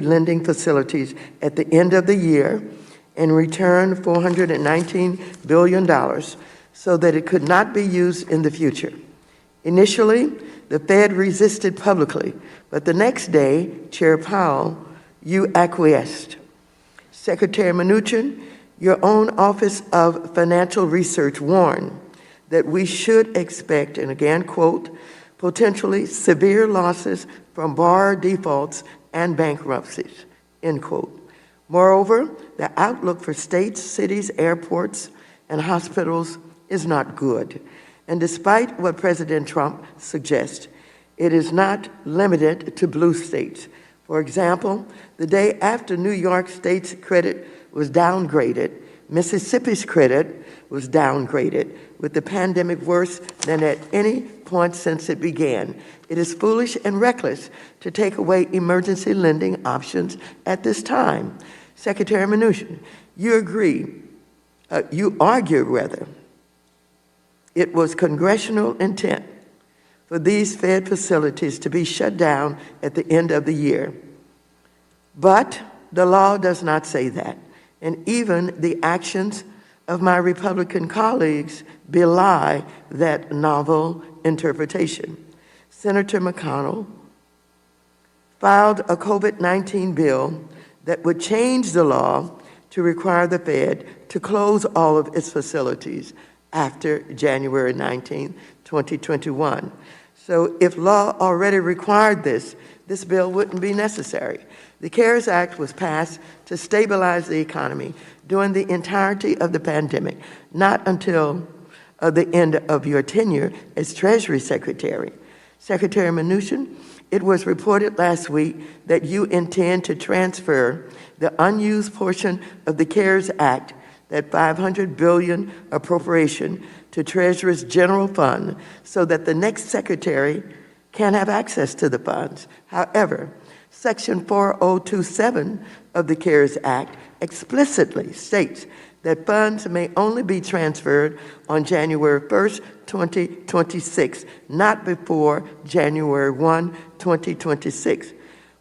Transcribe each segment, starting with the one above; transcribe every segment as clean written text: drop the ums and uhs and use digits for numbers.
lending facilities at the end of the year and returned $419 billion so that it could not be used in the future. Initially, the Fed resisted publicly, but the next day, Chair Powell, you acquiesced. Secretary Mnuchin, your own Office of Financial Research warned that we should expect, and again, quote, potentially severe losses from borrower defaults and bankruptcies, end quote. Moreover, the outlook for states, cities, airports, and hospitals is not good. And despite what President Trump suggests, it is not limited to blue states. For example, the day after New York State's credit was downgraded, Mississippi's credit was downgraded, with the pandemic worse than at any point since it began. It is foolish and reckless to take away emergency lending options at this time. Secretary Mnuchin, you argue, it was congressional intent for these Fed facilities to be shut down at the end of the year. But the law does not say that. And even the actions of my Republican colleagues belie that novel interpretation. Senator McConnell filed a COVID-19 bill that would change the law to require the Fed to close all of its facilities after January 19, 2021. So if law already required this, this bill wouldn't be necessary. The CARES Act was passed to stabilize the economy during the entirety of the pandemic, not until the end of your tenure as Treasury Secretary. Secretary Mnuchin, it was reported last week that you intend to transfer the unused portion of the CARES Act, that $500 billion appropriation, to Treasury's general fund so that the next secretary can have access to the funds. However, Section 4027 of the CARES Act explicitly states that funds may only be transferred on January 1st, 2026, not before January 1, 2026.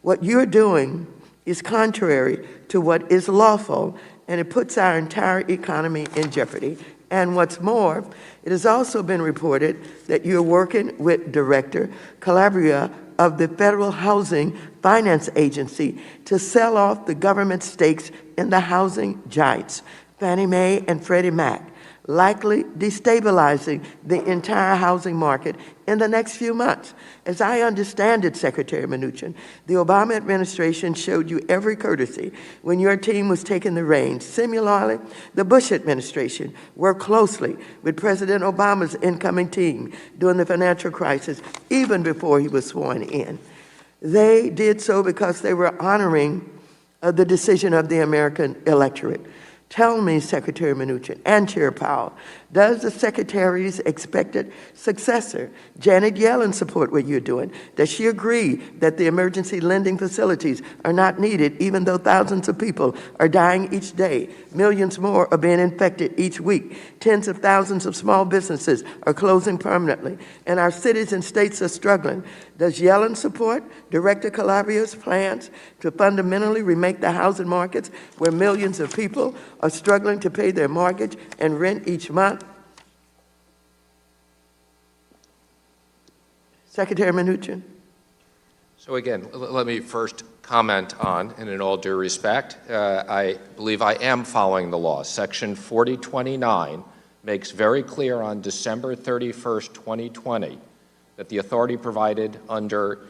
What you're doing is contrary to what is lawful, and it puts our entire economy in jeopardy. And what's more, it has also been reported that you're working with Director Calabria of the Federal Housing Finance Agency to sell off the government stakes in the housing giants, Fannie Mae and Freddie Mac, likely destabilizing the entire housing market in the next few months. As I understand it, Secretary Mnuchin, the Obama administration showed you every courtesy when your team was taking the reins. Similarly, the Bush administration worked closely with President Obama's incoming team during the financial crisis, even before he was sworn in. They did so because they were honoring the decision of the American electorate. Tell me, Secretary Mnuchin and Chair Powell, does the Secretary's expected successor, Janet Yellen, support what you're doing? Does she agree that the emergency lending facilities are not needed, even though thousands of people are dying each day? Millions more are being infected each week. Tens of thousands of small businesses are closing permanently, and our cities and states are struggling. Does Yellen support Director Calabria's plans to fundamentally remake the housing markets where millions of people are struggling to pay their mortgage and rent each month? Secretary Mnuchin. So again, let me first comment on, and in all due respect, I believe I am following the law. Section 4029 makes very clear on December 31st, 2020, that the authority provided under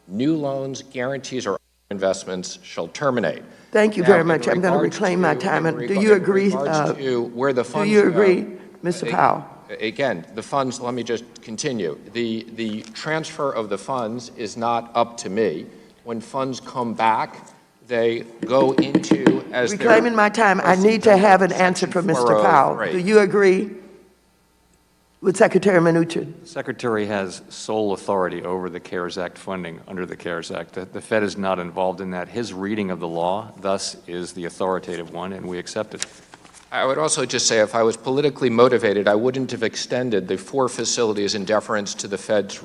new loans, guarantees, or investments shall terminate. Thank you very much. I'm going to reclaim my time. Do you agree? Where the funds do you agree, Mr. Powell? Again, the funds, let me just continue. The transfer of the funds is not up to me. When funds come back, they go into, as reclaiming my time, I need to have an answer from Mr. Powell. Do you agree with Secretary Mnuchin? The Secretary has sole authority over the CARES Act funding under the CARES Act. The Fed is not involved in that. His reading of the law, thus, is the authoritative one, and we accept it. I would also just say, if I was politically motivated, I wouldn't have extended the 4 facilities in deference to the Fed's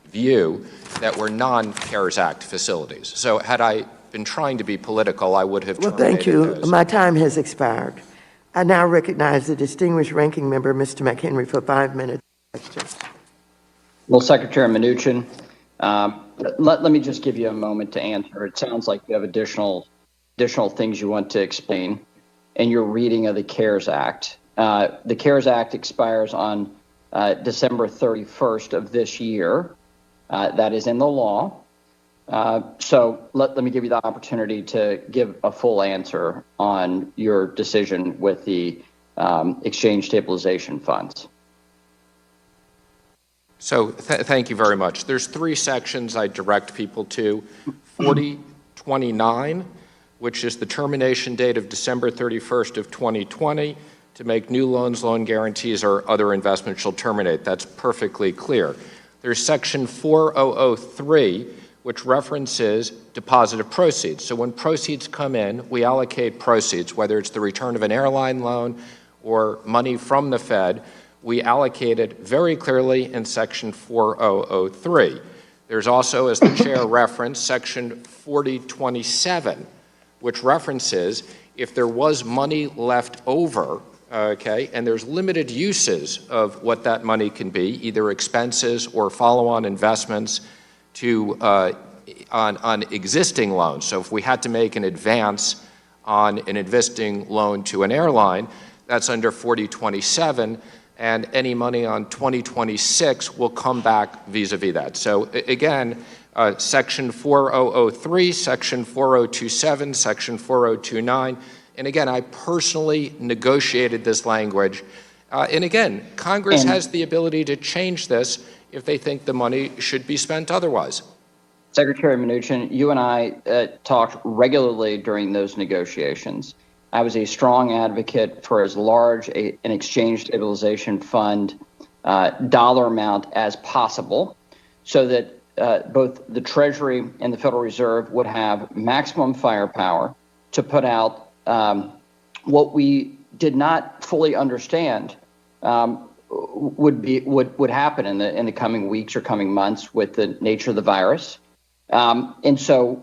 view that were non-CARES Act facilities. So had I been trying to be political, I would have Well, terminated thank you. those. My time has expired. I now recognize the distinguished ranking member, Mr. McHenry, for 5 minutes. Questions. Well, Secretary Mnuchin, let me just give you a moment to answer. It sounds like you have additional things you want to explain in your reading of the CARES Act. The CARES Act expires on December 31st of this year. That is in the law. So let me give you the opportunity to give a full answer on your decision with the exchange stabilization funds. So thank you very much. There's 3 sections I direct people to. 4029, which is the termination date of December 31st of 2020 to make new loans, loan guarantees, or other investments shall terminate. That's perfectly clear. There's section 4003, which references deposit of proceeds. So when proceeds come in, we allocate proceeds, whether it's the return of an airline loan or money from the Fed. We allocate it very clearly in section 4003. There's also, as the chair referenced, section 4027, which references if there was money left over, okay, and there's limited uses of what that money can be, either expenses or follow-on investments to on existing loans. So if we had to make an advance on an existing loan to an airline, that's under 4027, and any money on 2026 will come back vis-a-vis that. So again, section 4003, section 4027, section 4029, and again, I personally negotiated this language. And again, Congress has the ability to change this if they think the money should be spent otherwise. Secretary Mnuchin, you and I talked regularly during those negotiations. I was a strong advocate for as large an exchange stabilization fund dollar amount as possible so that both the Treasury and the Federal Reserve would have maximum firepower to put out what we did not fully understand would happen in the coming weeks or coming months with the nature of the virus. And so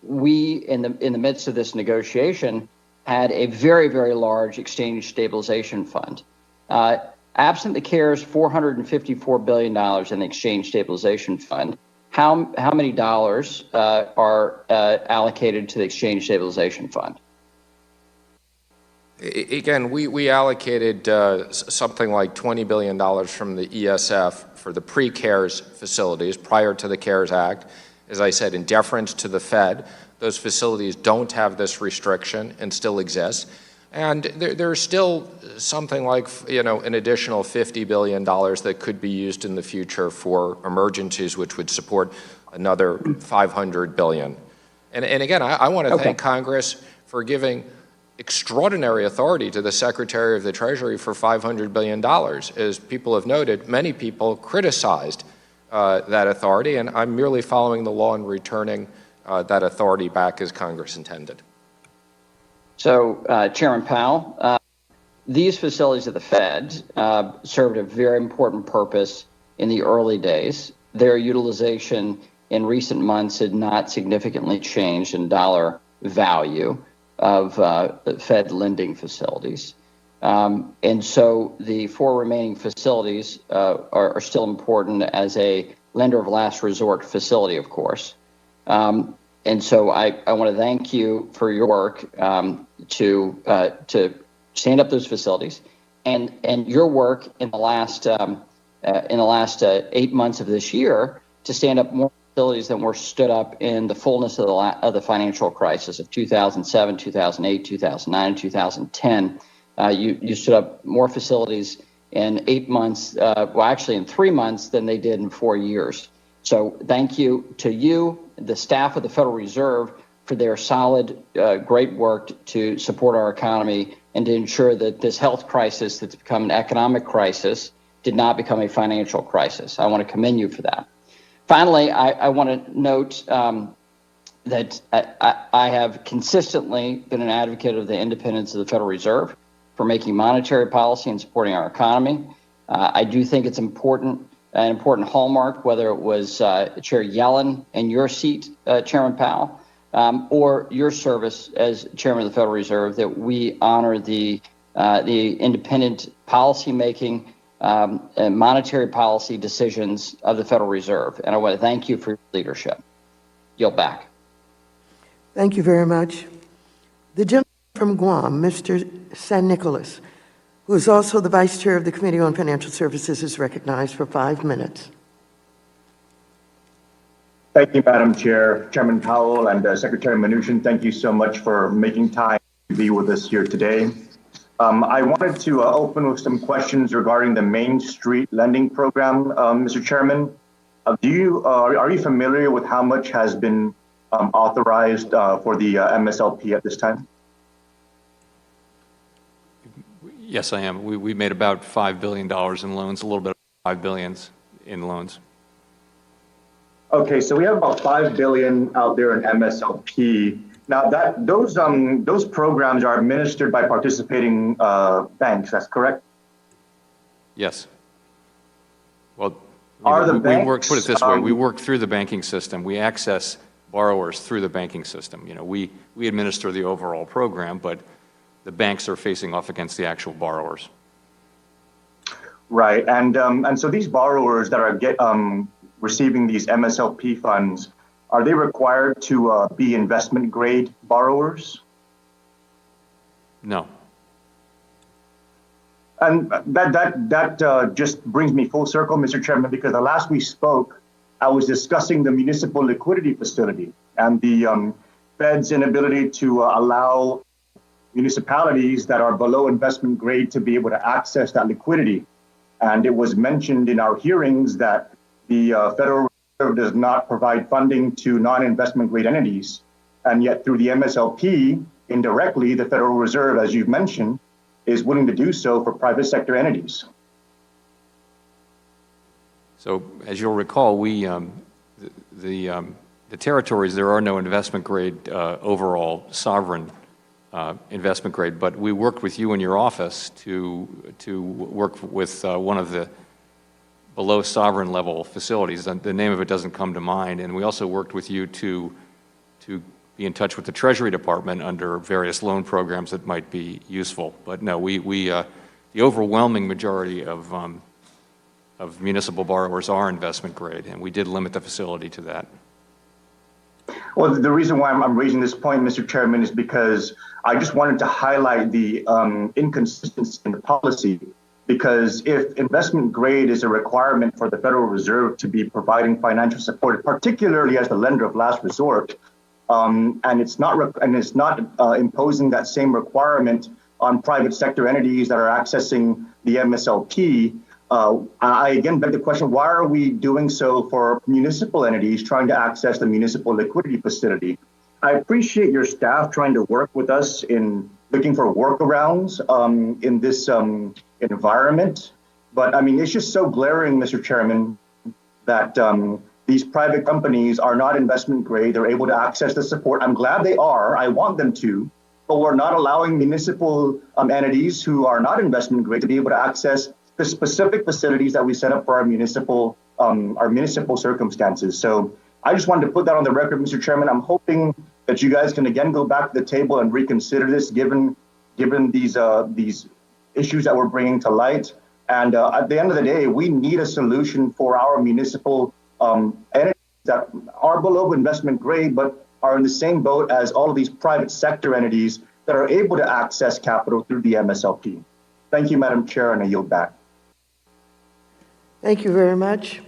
we, in the midst of this negotiation, had a very, very large exchange stabilization fund. Absent the CARES $454 billion in the exchange stabilization fund, how many dollars are allocated to the exchange stabilization fund? Again, we allocated something like $20 billion from the ESF for the pre-CARES facilities prior to the CARES Act. As I said, in deference to the Fed, those facilities don't have this restriction and still exist. And there's still something like, an additional $50 billion that could be used in the future for emergencies, which would support another $500 billion. And again, I want to thank Congress for giving extraordinary authority to the Secretary of the Treasury for $500 billion. As people have noted, many people criticized that authority, and I'm merely following the law and returning that authority back as Congress intended. So, Chairman Powell, these facilities of the Fed served a very important purpose in the early days. Their utilization in recent months had not significantly changed in dollar value of Fed lending facilities. And so the 4 remaining facilities are still important as a lender of last resort facility, of course. And so I want to thank you for your work to stand up those facilities, and your work in the last 8 months of this year to stand up more facilities than were stood up in the fullness of the financial crisis of 2007, 2008, 2009, 2010. You stood up more facilities in 8 months, well, actually in 3 months than they did in 4 years. So thank you to you, the staff of the Federal Reserve, for their solid, great work to support our economy and to ensure that this health crisis that's become an economic crisis did not become a financial crisis. I want to commend you for that. Finally, I want to note that I have consistently been an advocate of the independence of the Federal Reserve for making monetary policy and supporting our economy. I do think it's an important hallmark, whether it was Chair Yellen in your seat, Chairman Powell, or your service as Chairman of the Federal Reserve, that we honor the independent policymaking and monetary policy decisions of the Federal Reserve. And I want to thank you for your leadership. Yield back. Thank you very much. The gentleman from Guam, Mr. San Nicolas, who is also the Vice Chair of the Committee on Financial Services, is recognized for 5 minutes. Thank you, Madam Chair, Chairman Powell, and Secretary Mnuchin. Thank you so much for making time to be with us here today. I wanted to open with some questions regarding the Main Street Lending Program, Mr. Chairman. Are you familiar with how much has been authorized for the MSLP at this time? Yes, I am. We made about $5 billion in loans, a little bit of $5 billion in loans. Okay, so we have about $5 billion out there in MSLP. Now, those programs are administered by participating banks. That's correct. Yes. Well, banks, we work. Put it this way: we work through the banking system. We access borrowers through the banking system. We administer the overall program, but the banks are facing off against the actual borrowers. Right, and so these borrowers that are receiving these MSLP funds, are they required to be investment grade borrowers? No. And that just brings me full circle, Mr. Chairman, because the last we spoke, I was discussing the municipal liquidity facility and the Fed's inability to allow municipalities that are below investment grade to be able to access that liquidity. And it was mentioned in our hearings that the Federal Reserve does not provide funding to non-investment grade entities. And yet through the MSLP, indirectly, the Federal Reserve, as you've mentioned, is willing to do so for private sector entities. So as you'll recall, the territories, there are no investment grade overall sovereign investment grade, but we worked with you in your office to work with one of the below sovereign level facilities. The name of it doesn't come to mind. And we also worked with you to be in touch with the Treasury Department under various loan programs that might be useful. But no, the overwhelming majority of municipal borrowers are investment grade, and we did limit the facility to that. Well, the reason why I'm raising this point, Mr. Chairman, is because I just wanted to highlight the inconsistency in the policy. Because if investment grade is a requirement for the Federal Reserve to be providing financial support, particularly as the lender of last resort, and it's not imposing that same requirement on private sector entities that are accessing the MSLP, I again beg the question: why are we doing so for municipal entities trying to access the municipal liquidity facility? I appreciate your staff trying to work with us in looking for workarounds in this environment. But I mean, it's just so glaring, Mr. Chairman, that these private companies are not investment grade. They're able to access the support. I'm glad they are. I want them to. But we're not allowing municipal entities who are not investment grade to be able to access the specific facilities that we set up for our municipal circumstances. So I just wanted to put that on the record, Mr. Chairman. I'm hoping that you guys can again go back to the table and reconsider this, given these issues that we're bringing to light. And at the end of the day, we need a solution for our municipal entities that are below investment grade, but are in the same boat as all of these private sector entities that are able to access capital through the MSLP. Thank you, Madam Chair, and I yield back. Thank you very much.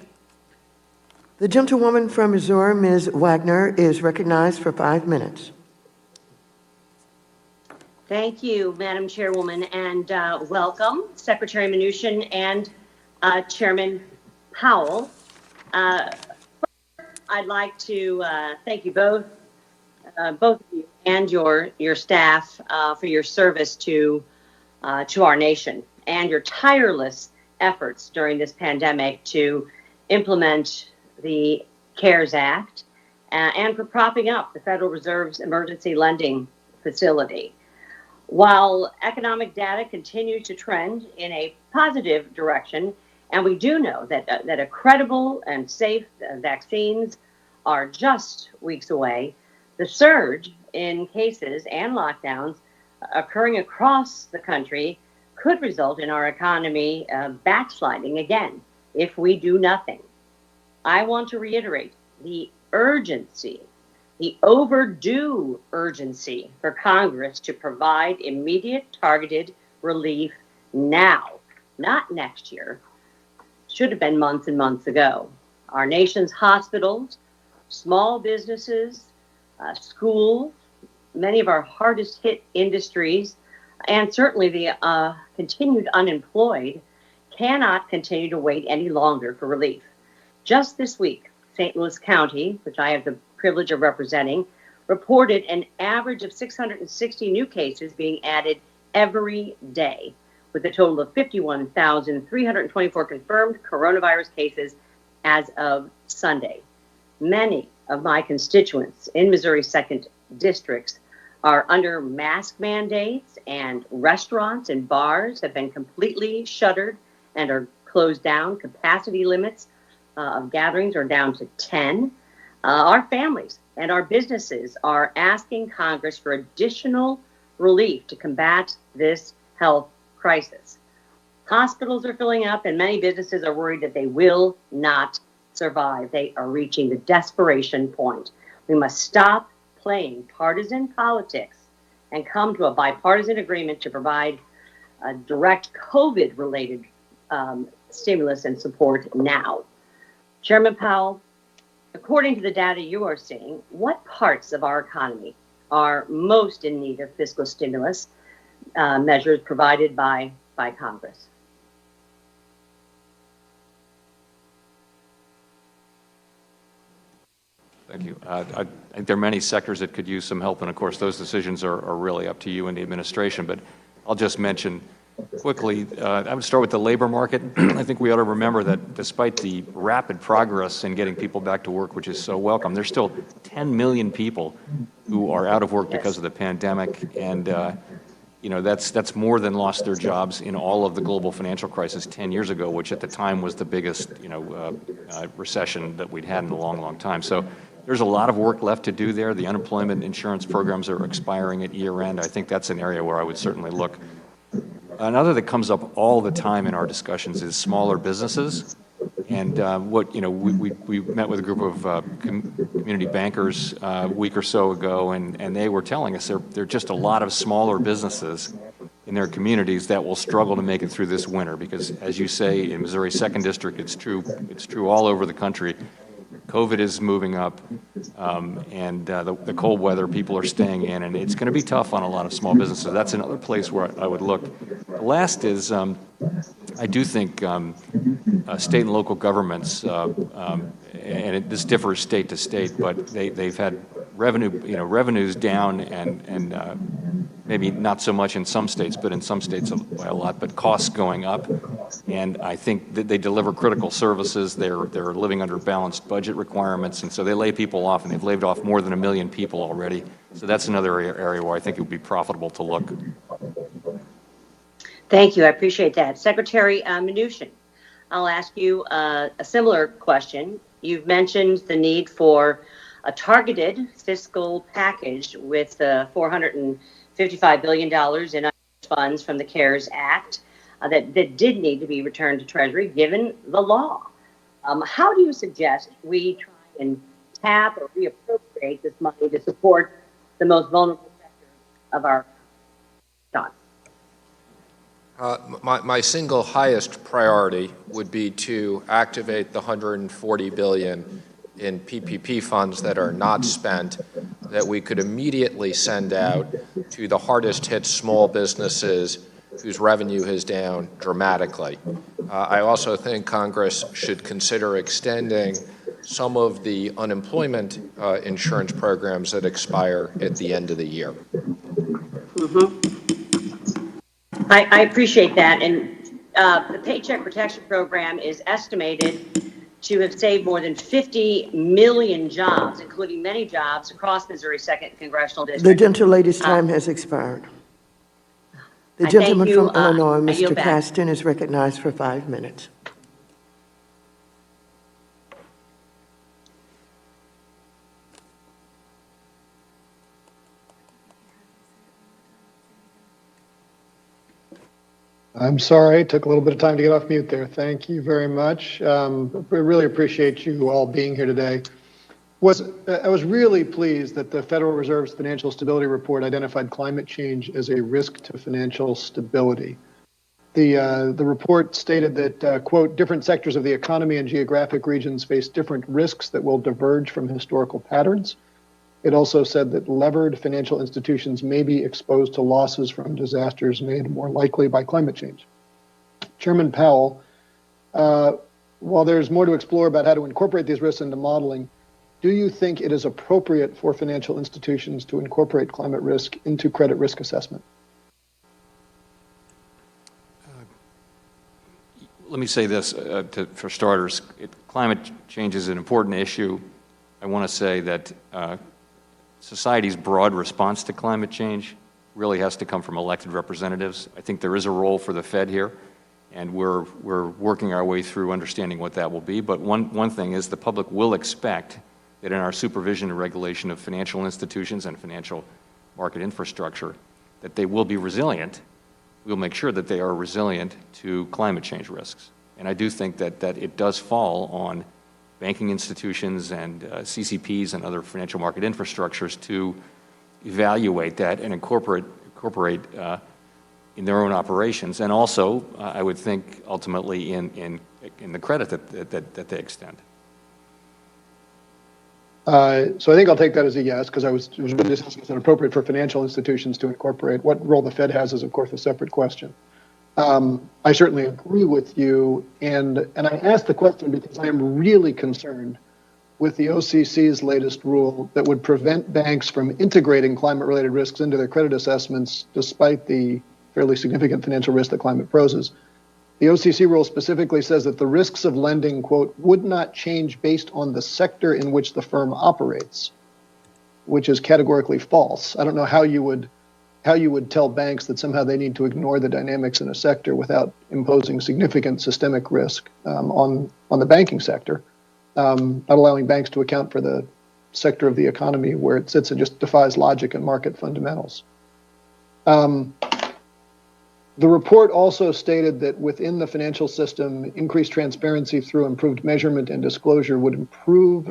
The gentlewoman from Missouri, Ms. Wagner, is recognized for 5 minutes. Thank you, Madam Chairwoman, and welcome, Secretary Mnuchin and Chairman Powell. I'd like to thank you both of you and your staff for your service to our nation and your tireless efforts during this pandemic to implement the CARES Act and for propping up the Federal Reserve's emergency lending facility. While economic data continues to trend in a positive direction, and we do know that a credible and safe vaccines are just weeks away, The surge in cases and lockdowns occurring across the country could result in our economy backsliding again if we do nothing. I want to reiterate the urgency, the overdue urgency for Congress to provide immediate targeted relief now, not next year. Should have been months and months ago. Our nation's hospitals, small businesses, schools, many of our hardest hit industries, and certainly the continued unemployed cannot continue to wait any longer for relief. Just this week, St. Louis County, which I have the privilege of representing, reported an average of 660 new cases being added every day, with a total of 51,324 confirmed coronavirus cases as of Sunday. Many of my constituents in Missouri's second districts are under mask mandates, and restaurants and bars have been completely shuttered and are closed down. Capacity limits of gatherings are down to 10. Our families and our businesses are asking Congress for additional relief to combat this health crisis. Hospitals are filling up, and many businesses are worried that they will not survive. They are reaching the desperation point. We must stop playing partisan politics and come to a bipartisan agreement to provide a direct COVID-related stimulus and support now. Chairman Powell, according to the data you are seeing, what parts of our economy are most in need of fiscal stimulus measures provided by Congress? Thank you. I think there are many sectors that could use some help, and of course those decisions are really up to you and the administration, but I'll just mention quickly, I would start with the labor market. I think we ought to remember that despite the rapid progress in getting people back to work, which is so welcome, there's still 10 million people who are out of work because of the pandemic, and that's more than lost their jobs in all of the global financial crisis 10 years ago, which at the time was the biggest recession that we'd had in a long, long time. So there's a lot of work left to do there. The unemployment insurance programs are expiring at year end. I think that's an area where I would certainly look. Another that comes up all the time in our discussions is smaller businesses. And we met with a group of community bankers a week or so ago, and they were telling us there are just a lot of smaller businesses in their communities that will struggle to make it through this winter because, as you say, in Missouri 2nd District, it's true all over the country. COVID is moving up, and the cold weather, people are staying in, and it's going to be tough on a lot of small businesses. That's another place where I would look. The last is, I do think state and local governments, this differs state to state, but they've had revenues down and maybe not so much in some states, but in some states by a lot, but costs going up. And I think that they deliver critical services. They're living under balanced budget requirements, and so they lay people off, and they've laid off more than 1 million people already. So that's another area where I think it would be profitable to look. Thank you. I appreciate that. Secretary Mnuchin, I'll ask you a similar question. You've mentioned the need for a targeted fiscal package with $455 billion in funds from the CARES Act that did need to be returned to Treasury given the law. How do you suggest we try and tap or reappropriate this money to support the most vulnerable sectors of our economy? My single highest priority would be to activate the $140 billion in PPP funds that are not spent, that we could immediately send out to the hardest hit small businesses whose revenue is down dramatically. I also think Congress should consider extending some of the unemployment insurance programs that expire at the end of the year. I appreciate that. And the Paycheck Protection Program is estimated to have saved more than 50 million jobs, including many jobs across Missouri's 2nd Congressional District. The gentlelady's time has expired. The gentleman from Illinois, Mr. Caston, is recognized for 5 minutes. I'm sorry, it took a little bit of time to get off mute there. Thank you very much. We really appreciate you all being here today. I was really pleased that the Federal Reserve's Financial Stability Report identified climate change as a risk to financial stability. The report stated that, quote, different sectors of the economy and geographic regions face different risks that will diverge from historical patterns. It also said that levered financial institutions may be exposed to losses from disasters made more likely by climate change. Chairman Powell, while there's more to explore about how to incorporate these risks into modeling, do you think it is appropriate for financial institutions to incorporate climate risk into credit risk assessment? Let me say this, for starters, climate change is an important issue. I want to say that society's broad response to climate change really has to come from elected representatives. I think there is a role for the Fed here, and we're working our way through understanding what that will be. But one thing is the public will expect that in our supervision and regulation of financial institutions and financial market infrastructure, that they will be resilient. We'll make sure that they are resilient to climate change risks. And I do think that it does fall on banking institutions and CCPs and other financial market infrastructures to evaluate that and incorporate in their own operations, and also, I would think, ultimately in the credit that they extend. So I think I'll take that as a yes, because it was really discussing is it appropriate for financial institutions to incorporate. What role the Fed has is, of course, a separate question. I certainly agree with you, and I asked the question because I am really concerned with the OCC's latest rule that would prevent banks from integrating climate-related risks into their credit assessments, despite the fairly significant financial risk that climate poses. The OCC rule specifically says that the risks of lending, quote, would not change based on the sector in which the firm operates, which is categorically false. I don't know how you would tell banks that somehow they need to ignore the dynamics in a sector without imposing significant systemic risk on the banking sector, not allowing banks to account for the sector of the economy where it sits and just defies logic and market fundamentals. The report also stated that within the financial system, increased transparency through improved measurement and disclosure would improve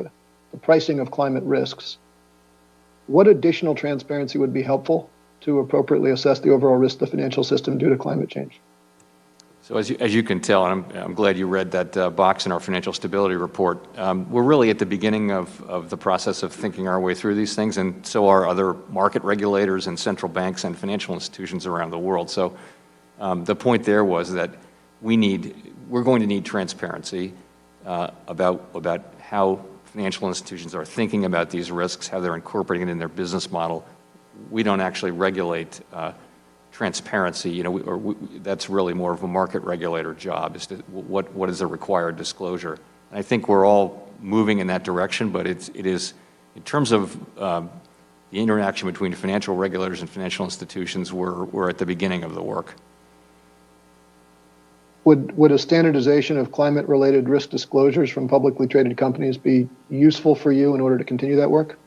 the pricing of climate risks. What additional transparency would be helpful to appropriately assess the overall risk of the financial system due to climate change? So as you can tell, and I'm glad you read that box in our financial stability report, we're really at the beginning of the process of thinking our way through these things, and so are other market regulators and central banks and financial institutions around the world. So the point there was that we're going to need transparency about how financial institutions are thinking about these risks, how they're incorporating it in their business model. We don't actually regulate transparency. That's really more of a market regulator job, is to what is the required disclosure. And I think we're all moving in that direction, but it is in terms of the interaction between financial regulators and financial institutions, we're at the beginning of the work. Would a standardization of climate-related risk disclosures from publicly traded companies be useful for you in order to continue that work?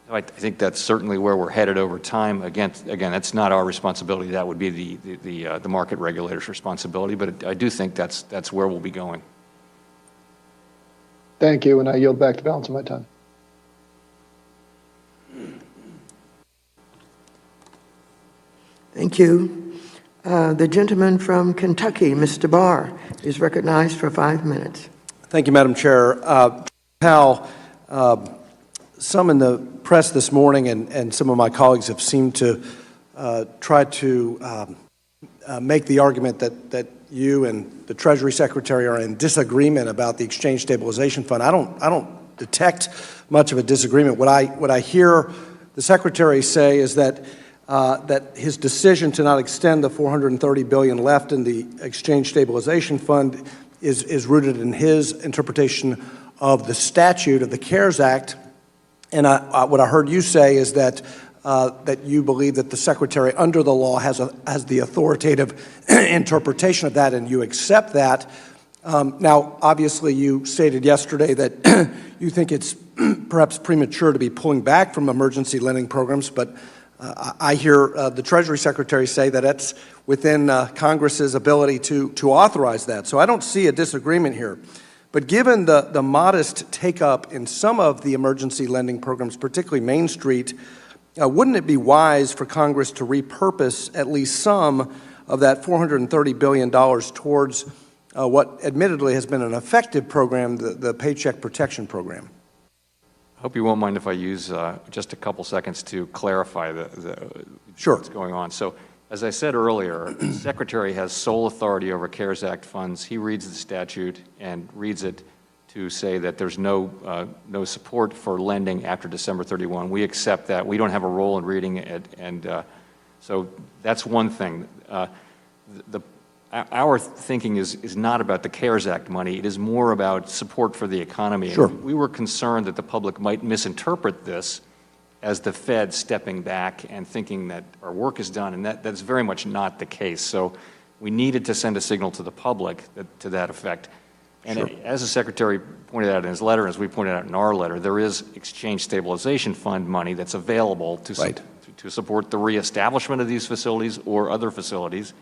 I think that's certainly where we're headed over time. Again, that's not our responsibility. That would be the market regulator's responsibility. But I do think that's where we'll be going. Thank you, and I yield back the balance of my time. Thank you. The gentleman from Kentucky, Mr. Barr, is recognized for 5 minutes. Thank you, Madam Chair. Powell, some in the press this morning and some of my colleagues have seemed to try to make the argument that you and the Treasury Secretary are in disagreement about the Exchange Stabilization Fund. I don't detect much of a disagreement. What I hear the Secretary say is that his decision to not extend the $430 billion left in the Exchange Stabilization Fund is rooted in his interpretation of the statute of the CARES Act. And what I heard you say is that you believe that the Secretary under the law has the authoritative interpretation of that, and you accept that. Now, obviously, you stated yesterday that you think it's perhaps premature to be pulling back from emergency lending programs, but I hear the Treasury Secretary say that it's within Congress's ability to authorize that. So I don't see a disagreement here. But given the modest take-up in some of the emergency lending programs, particularly Main Street, wouldn't it be wise for Congress to repurpose at least some of that $430 billion towards what admittedly has been an effective program, the Paycheck Protection Program? I hope you won't mind if I use just a couple seconds to clarify Sure. what's going on. So, as I said earlier, the Secretary has sole authority over CARES Act funds. He reads the statute and reads it to say that there's no support for lending after December 31. We accept that. We don't have a role in reading it, and so that's one thing. Our thinking is not about the CARES Act money. It is more about support for the economy. Sure. And we were concerned that the public might misinterpret this as the Fed stepping back and thinking that our work is done, and that's very much not the case. So we needed to send a signal to the public to that effect. And Sure. as the Secretary pointed out in his letter, as we pointed out in our letter, there is Exchange Stabilization Fund money that's available to support the reestablishment of these facilities or other facilities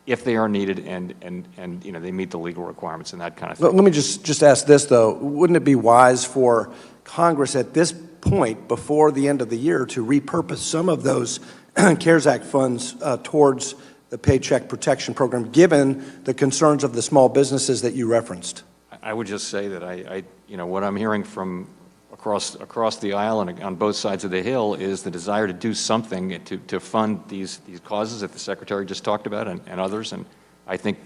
if they are needed and you know, they meet the legal requirements and that kind of thing. Let me just ask this, though. Wouldn't it be wise for Congress at this point, before the end of the year, to repurpose some of those CARES Act funds towards the Paycheck Protection Program, given the concerns of the small businesses that you referenced? I would just say that you know, what I'm hearing from across the aisle and on both sides of the Hill is the desire to do something to fund these causes that the Secretary just talked about and others, and I think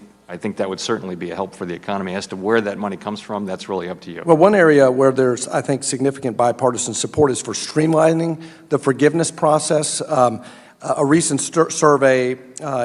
that would certainly be a help for the economy. As to where that money comes from, that's really up to you. Well, one area where there's, I think, significant bipartisan support is for streamlining the forgiveness process. A recent survey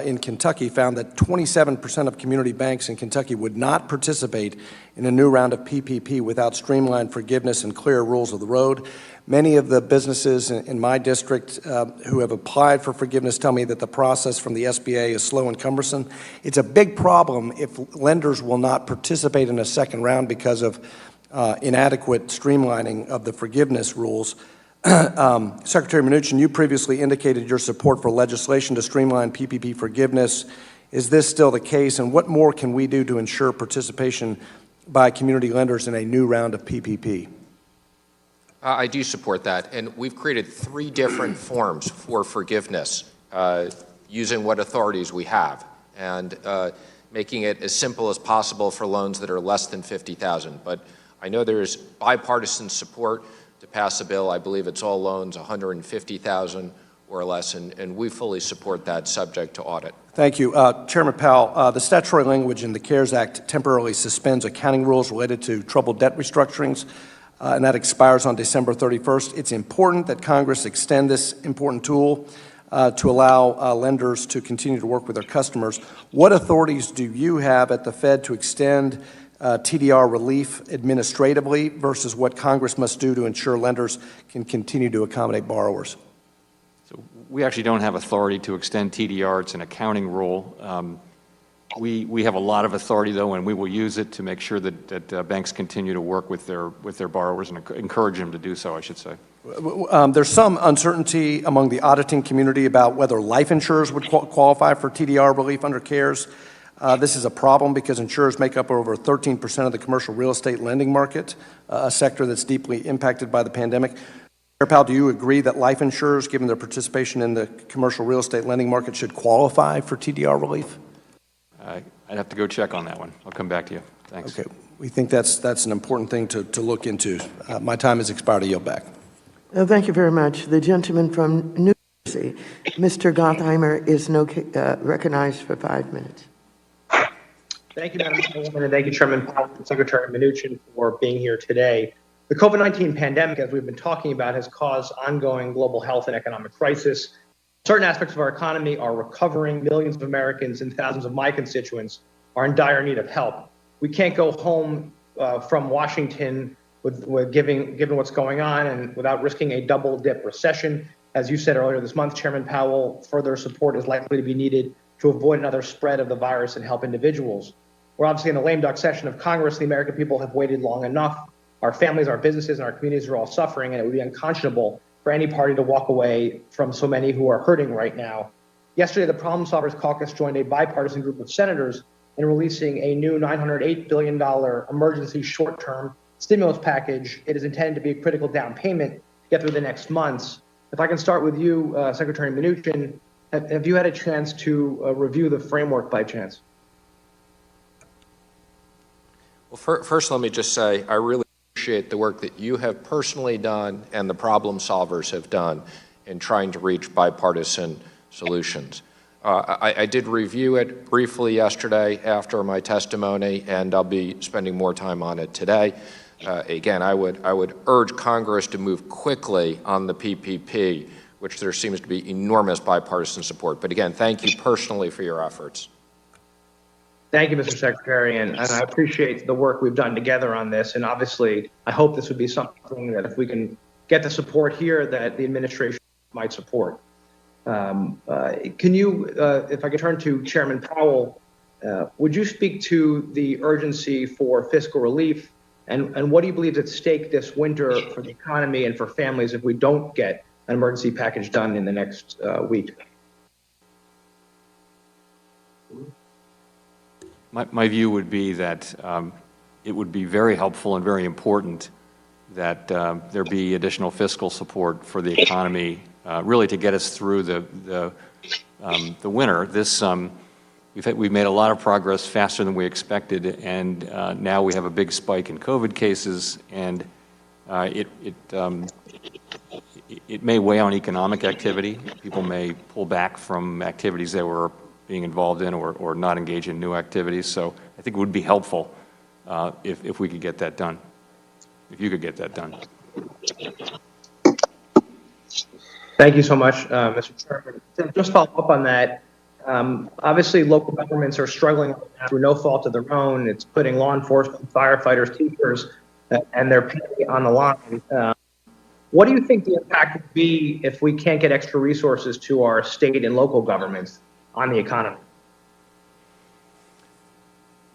in Kentucky found that 27% of community banks in Kentucky would not participate in a new round of PPP without streamlined forgiveness and clear rules of the road. Many of the businesses in my district who have applied for forgiveness tell me that the process from the SBA is slow and cumbersome. It's a big problem if lenders will not participate in a second round because of inadequate streamlining of the forgiveness rules. Secretary Mnuchin, you previously indicated your support for legislation to streamline PPP forgiveness. Is this still the case, and what more can we do to ensure participation by community lenders in a new round of PPP? I do support that, and we've created 3 different forms for forgiveness using what authorities we have, and making it as simple as possible for loans that are less than $50,000. But I know there's bipartisan support to pass a bill. I believe it's all loans $150,000 or less, and we fully support that, subject to audit. Thank you. Chairman Powell, the statutory language in the CARES Act temporarily suspends accounting rules related to troubled debt restructurings, and that expires on December 31st. It's important that Congress extend this important tool to allow lenders to continue to work with their customers. What authorities do you have at the Fed to extend TDR relief administratively versus what Congress must do to ensure lenders can continue to accommodate borrowers? So we actually don't have authority to extend TDR. It's an accounting rule. We have a lot of authority, though, and we will use it to make sure that banks continue to work with their borrowers and encourage them to do so, I should say. There's some uncertainty among the auditing community about whether life insurers would qualify for TDR relief under CARES. This is a problem because insurers make up over 13% of the commercial real estate lending market, a sector that's deeply impacted by the pandemic. Chair Powell, do you agree that life insurers, given their participation in the commercial real estate lending market, should qualify for TDR relief? I'd have to go check on that one. I'll come back to you. Thanks. Okay. We think that's an important thing to look into. My time has expired. I yield back. Thank you very much. The gentleman from New Jersey, Mr. Gottheimer, is recognized for 5 minutes. Thank you, Madam Chairwoman, and thank you, Chairman Powell and Secretary Mnuchin, for being here today. The COVID-19 pandemic, as we've been talking about, has caused ongoing global health and economic crisis. Certain aspects of our economy are recovering. Millions of Americans and thousands of my constituents are in dire need of help. We can't go home from Washington given what's going on and without risking a double-dip recession. As you said earlier this month, Chairman Powell, further support is likely to be needed to avoid another spread of the virus and help individuals. We're obviously in a lame duck session of Congress. The American people have waited long enough. Our families, our businesses, and our communities are all suffering, and it would be unconscionable for any party to walk away from so many who are hurting right now. Yesterday, the Problem Solvers Caucus joined a bipartisan group of senators in releasing a new $908 billion emergency short-term stimulus package. It is intended to be a critical down payment to get through the next months. If I can start with you, Secretary Mnuchin, have you had a chance to review the framework by chance? Well, first, let me just say I really appreciate the work that you have personally done and the problem solvers have done in trying to reach bipartisan solutions. I did review it briefly yesterday after my testimony, and I'll be spending more time on it today. Again, I would urge Congress to move quickly on the PPP, which there seems to be enormous bipartisan support. But again, thank you personally for your efforts. Thank you, Mr. Secretary, and I appreciate the work we've done together on this. And obviously, I hope this would be something that if we can get the support here, that the administration might support. Can you, if I could turn to Chairman Powell, would you speak to the urgency for fiscal relief, and what do you believe is at stake this winter for the economy and for families if we don't get an emergency package done in the next week? My view would be that it would be very helpful and very important that there be additional fiscal support for the economy, really to get us through the winter. We've made a lot of progress faster than we expected, and now we have a big spike in COVID cases, and it may weigh on economic activity. People may pull back from activities they were being involved in or not engage in new activities. So I think it would be helpful if we could get that done, if you could get that done. Thank you so much, Mr. Chairman. Just follow up on that. Obviously, local governments are struggling through no fault of their own. It's putting law enforcement, firefighters, teachers, and their pay on the line. What do you think the impact would be if we can't get extra resources to our state and local governments on the economy?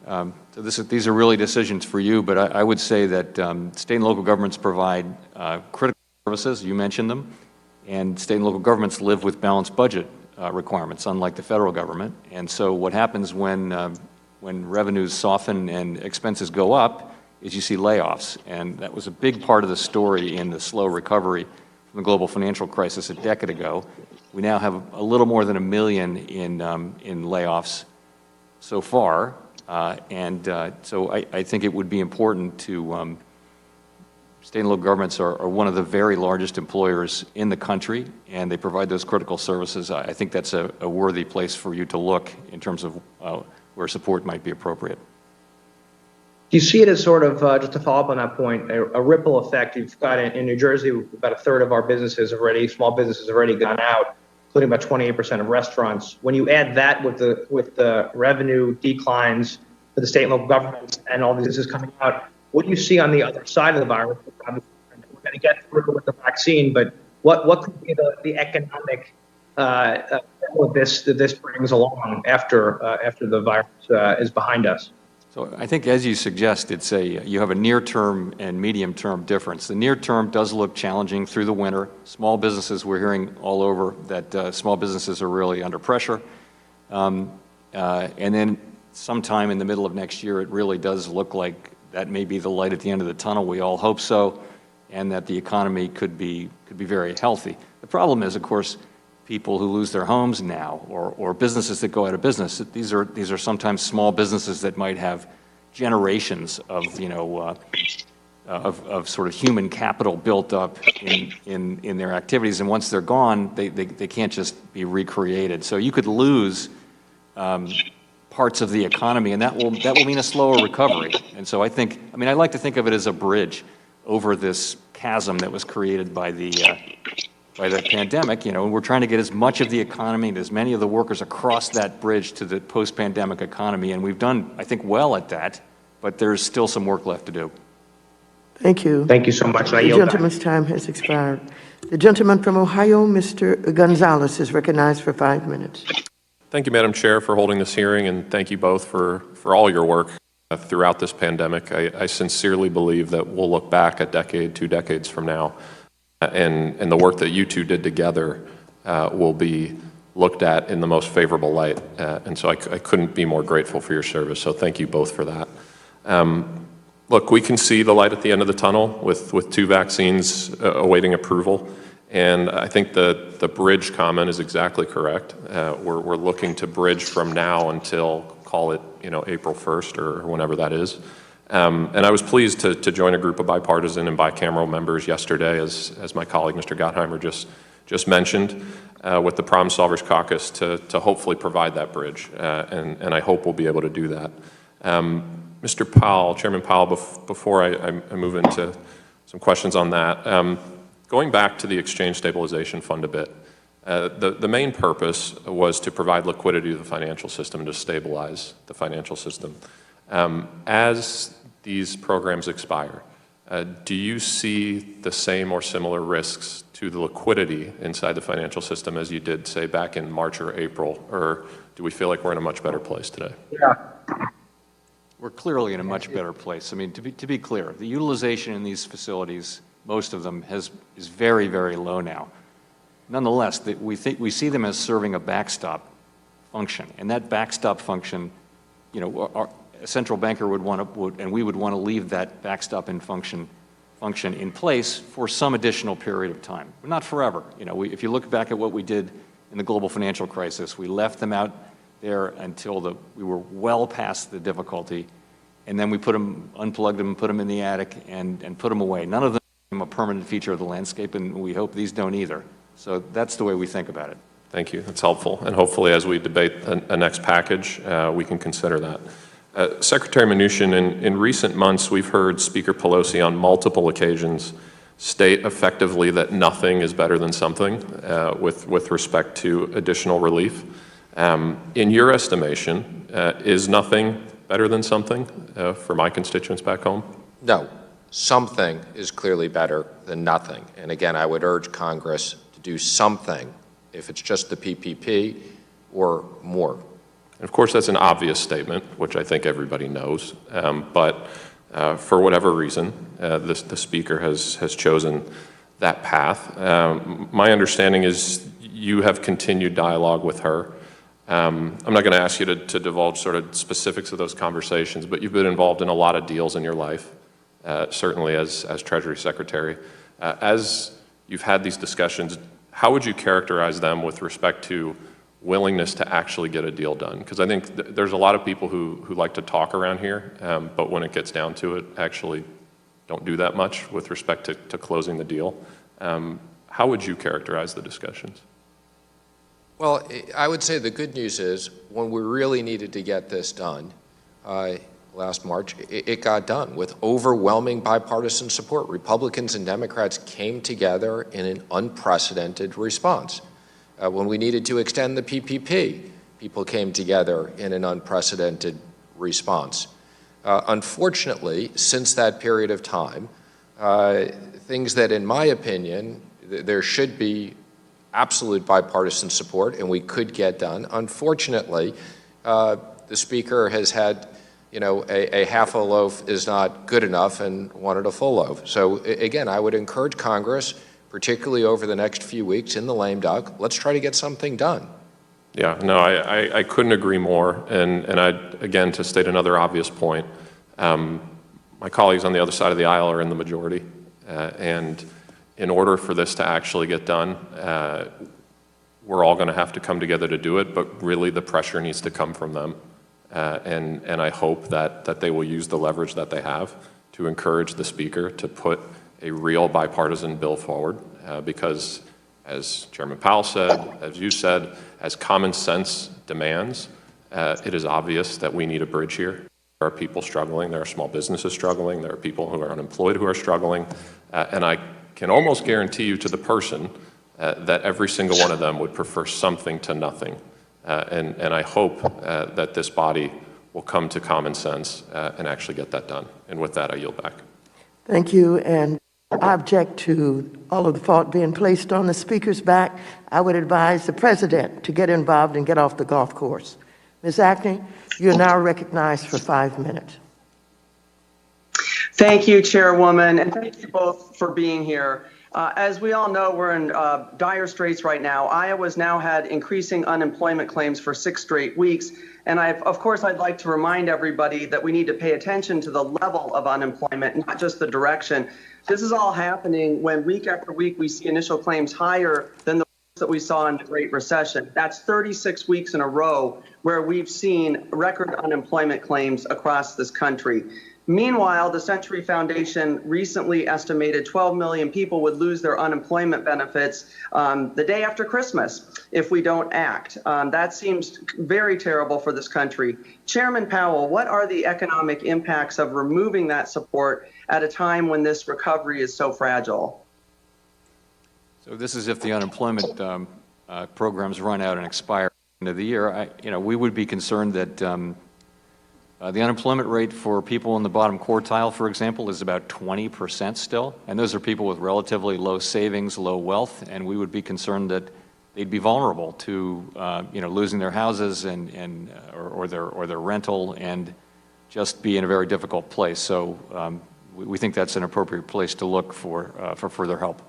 So these are really decisions for you, but I would say that state and local governments provide critical services, you mentioned them, and state and local governments live with balanced budget requirements, unlike the federal government. And so what happens when revenues soften and expenses go up is you see layoffs. And that was a big part of the story in the slow recovery from the global financial crisis a decade ago. We now have a little more than 1 million in layoffs so far. So I think it would be important to, state and local governments are one of the very largest employers in the country, and they provide those critical services. I think that's a worthy place for you to look in terms of where support might be appropriate. Do you see it as sort of, just to follow up on that point, a ripple effect? You've got in New Jersey, about a third of our businesses already, small businesses have already gone out, including about 28% of restaurants. When you add that with the revenue declines for the state and local governments and all these businesses coming out, what do you see on the other side of the virus? We're going to get through with the vaccine, but what could be the economic that this brings along after the virus is behind us? So I think, as you suggest, you have a near-term and medium-term difference. The near-term does look challenging through the winter. Small businesses, we're hearing all over that small businesses are really under pressure. And then sometime in the middle of next year, it really does look like that may be the light at the end of the tunnel. We all hope so, and that the economy could be very healthy. The problem is, of course, people who lose their homes now, or businesses that go out of business. These are sometimes small businesses that might have generations of of sort of human capital built up in their activities, and once they're gone, they can't just be recreated. So you could lose parts of the economy, and that will mean a slower recovery. And so I like to think of it as a bridge over this chasm that was created by the pandemic, and we're trying to get as much of the economy and as many of the workers across that bridge to the post-pandemic economy, and we've done, I think, well at that, but there's still some work left to do. Thank you. Thank you so much. The gentleman's time has expired. The gentleman from Ohio, Mr. Gonzalez, is recognized for 5 minutes. Thank you, Madam Chair, for holding this hearing, and thank you both for all your work throughout this pandemic. I sincerely believe that we'll look back a decade, 2 decades from now, and the work that you two did together will be looked at in the most favorable light. And so I couldn't be more grateful for your service, so thank you both for that. Look, we can see the light at the end of the tunnel with 2 vaccines awaiting approval, and I think the bridge comment is exactly correct. We're looking to bridge from now until, call it, April 1st or whenever that is. And I was pleased to join a group of bipartisan and bicameral members yesterday, as my colleague Mr. Gottheimer just mentioned, with the Problem Solvers Caucus to hopefully provide that bridge, and I hope we'll be able to do that. Mr. Powell, Chairman Powell, before I move into some questions on that, going back to the Exchange Stabilization Fund a bit, the main purpose was to provide liquidity to the financial system, to stabilize the financial system. As these programs expire, do you see the same or similar risks to the liquidity inside the financial system as you did, say, back in March or April, or do we feel like we're in a much better place today? Yeah. We're clearly in a much better place. I mean, to be clear, the utilization in these facilities, most of them, is very, very low now. Nonetheless, we see them as serving a backstop function, and that backstop function, a central banker and we would want to leave that backstop function in place for some additional period of time, but not forever. If you look back at what we did in the global financial crisis, we left them out there until we were well past the difficulty, and then we unplugged them, put them in the attic, and put them away. None of them became a permanent feature of the landscape, and we hope these don't either. So that's the way we think about it. Thank you. That's helpful. And hopefully, as we debate a next package, we can consider that. Secretary Mnuchin, in recent months, we've heard Speaker Pelosi on multiple occasions state effectively that nothing is better than something with respect to additional relief. In your estimation, is nothing better than something for my constituents back home? No. Something is clearly better than nothing. And again, I would urge Congress to do something, if it's just the PPP or more. And of course, that's an obvious statement, which I think everybody knows. But for whatever reason, the Speaker has chosen that path. My understanding is you have continued dialogue with her. I'm not going to ask you to divulge sort of specifics of those conversations, but you've been involved in a lot of deals in your life, certainly as Treasury Secretary. As you've had these discussions, how would you characterize them with respect to willingness to actually get a deal done? Because I think there's a lot of people who like to talk around here, but when it gets down to it, actually don't do that much with respect to closing the deal. How would you characterize the discussions? Well, I would say the good news is when we really needed to get this done last March, it got done with overwhelming bipartisan support. Republicans and Democrats came together in an unprecedented response. When we needed to extend the PPP, people came together in an unprecedented response. Unfortunately, since that period of time, things that, in my opinion, there should be absolute bipartisan support and we could get done. Unfortunately, the Speaker has had, a half a loaf is not good enough and wanted a full loaf. So again, I would encourage Congress, particularly over the next few weeks in the lame duck, let's try to get something done. Yeah, no, I couldn't agree more. And again, to state another obvious point, my colleagues on the other side of the aisle are in the majority. And in order for this to actually get done, we're all going to have to come together to do it, but really the pressure needs to come from them. And I hope that they will use the leverage that they have to encourage the Speaker to put a real bipartisan bill forward, because as Chairman Powell said, as you said, as common sense demands, it is obvious that we need a bridge here. There are people struggling, there are small businesses struggling, there are people who are unemployed who are struggling, and I can almost guarantee you to the person that every single one of them would prefer something to nothing. And I hope that this body will come to common sense and actually get that done. And with that, I yield back. Thank you. And I object to all of the fault being placed on the Speaker's back. I would advise the President to get involved and get off the golf course. Ms. Acting, you're now recognized for 5 minutes. Thank you, Chairwoman, and thank you both for being here. As we all know, we're in dire straits right now. Iowa's now had increasing unemployment claims for 6 straight weeks. And of course, I'd like to remind everybody that we need to pay attention to the level of unemployment, not just the direction. This is all happening when week after week we see initial claims higher than the that we saw in the Great Recession. That's 36 weeks in a row where we've seen record unemployment claims across this country. Meanwhile, the Century Foundation recently estimated 12 million people would lose their unemployment benefits the day after Christmas if we don't act. That seems very terrible for this country. Chairman Powell, what are the economic impacts of removing that support at a time when this recovery is so fragile? So this is if the unemployment programs run out and expire at the end of the year. We would be concerned that the unemployment rate for people in the bottom quartile, for example, is about 20% still, and those are people with relatively low savings, low wealth, and we would be concerned that they'd be vulnerable to losing their houses or their rental and just be in a very difficult place. So we think that's an appropriate place to look for further help.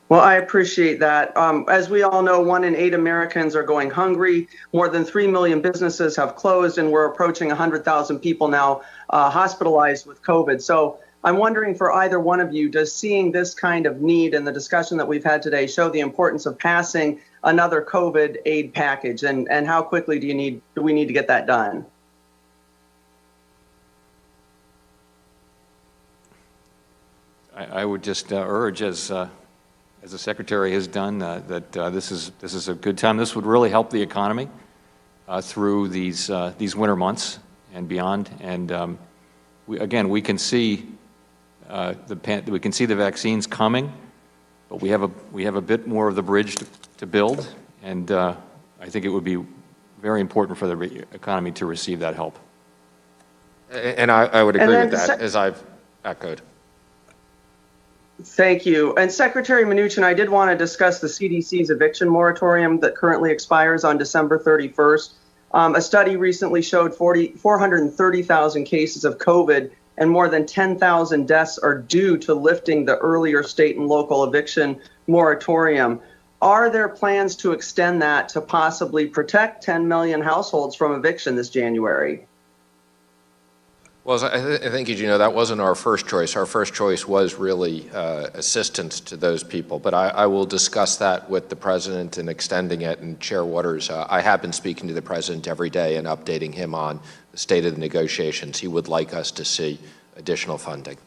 Well, I appreciate that. As we all know, 1 in 8 Americans are going hungry. More than 3 million businesses have closed, and we're approaching 100,000 people now hospitalized with COVID. So I'm wondering for either one of you, does seeing this kind of need and the discussion that we've had today show the importance of passing another COVID aid package? And how quickly do we need to get that done? I would just urge, as the Secretary has done, that this is a good time. This would really help the economy through these winter months and beyond. And we can see the vaccines coming, but we have a bit more of the bridge to build. And I think it would be very important for the economy to receive that help. And I would agree with that, as I've echoed. Thank you. And Secretary Mnuchin, I did want to discuss the CDC's eviction moratorium that currently expires on December 31st. A study recently showed 430,000 cases of COVID and more than 10,000 deaths are due to lifting the earlier state and local eviction moratorium. Are there plans to extend that to possibly protect 10 million households from eviction this January? Well, I think, as you know, that wasn't our first choice. Our first choice was really assistance to those people. But I will discuss that with the President and extending it. And Chair Waters, I have been speaking to the President every day and updating him on the state of the negotiations. He would like us to see additional funding.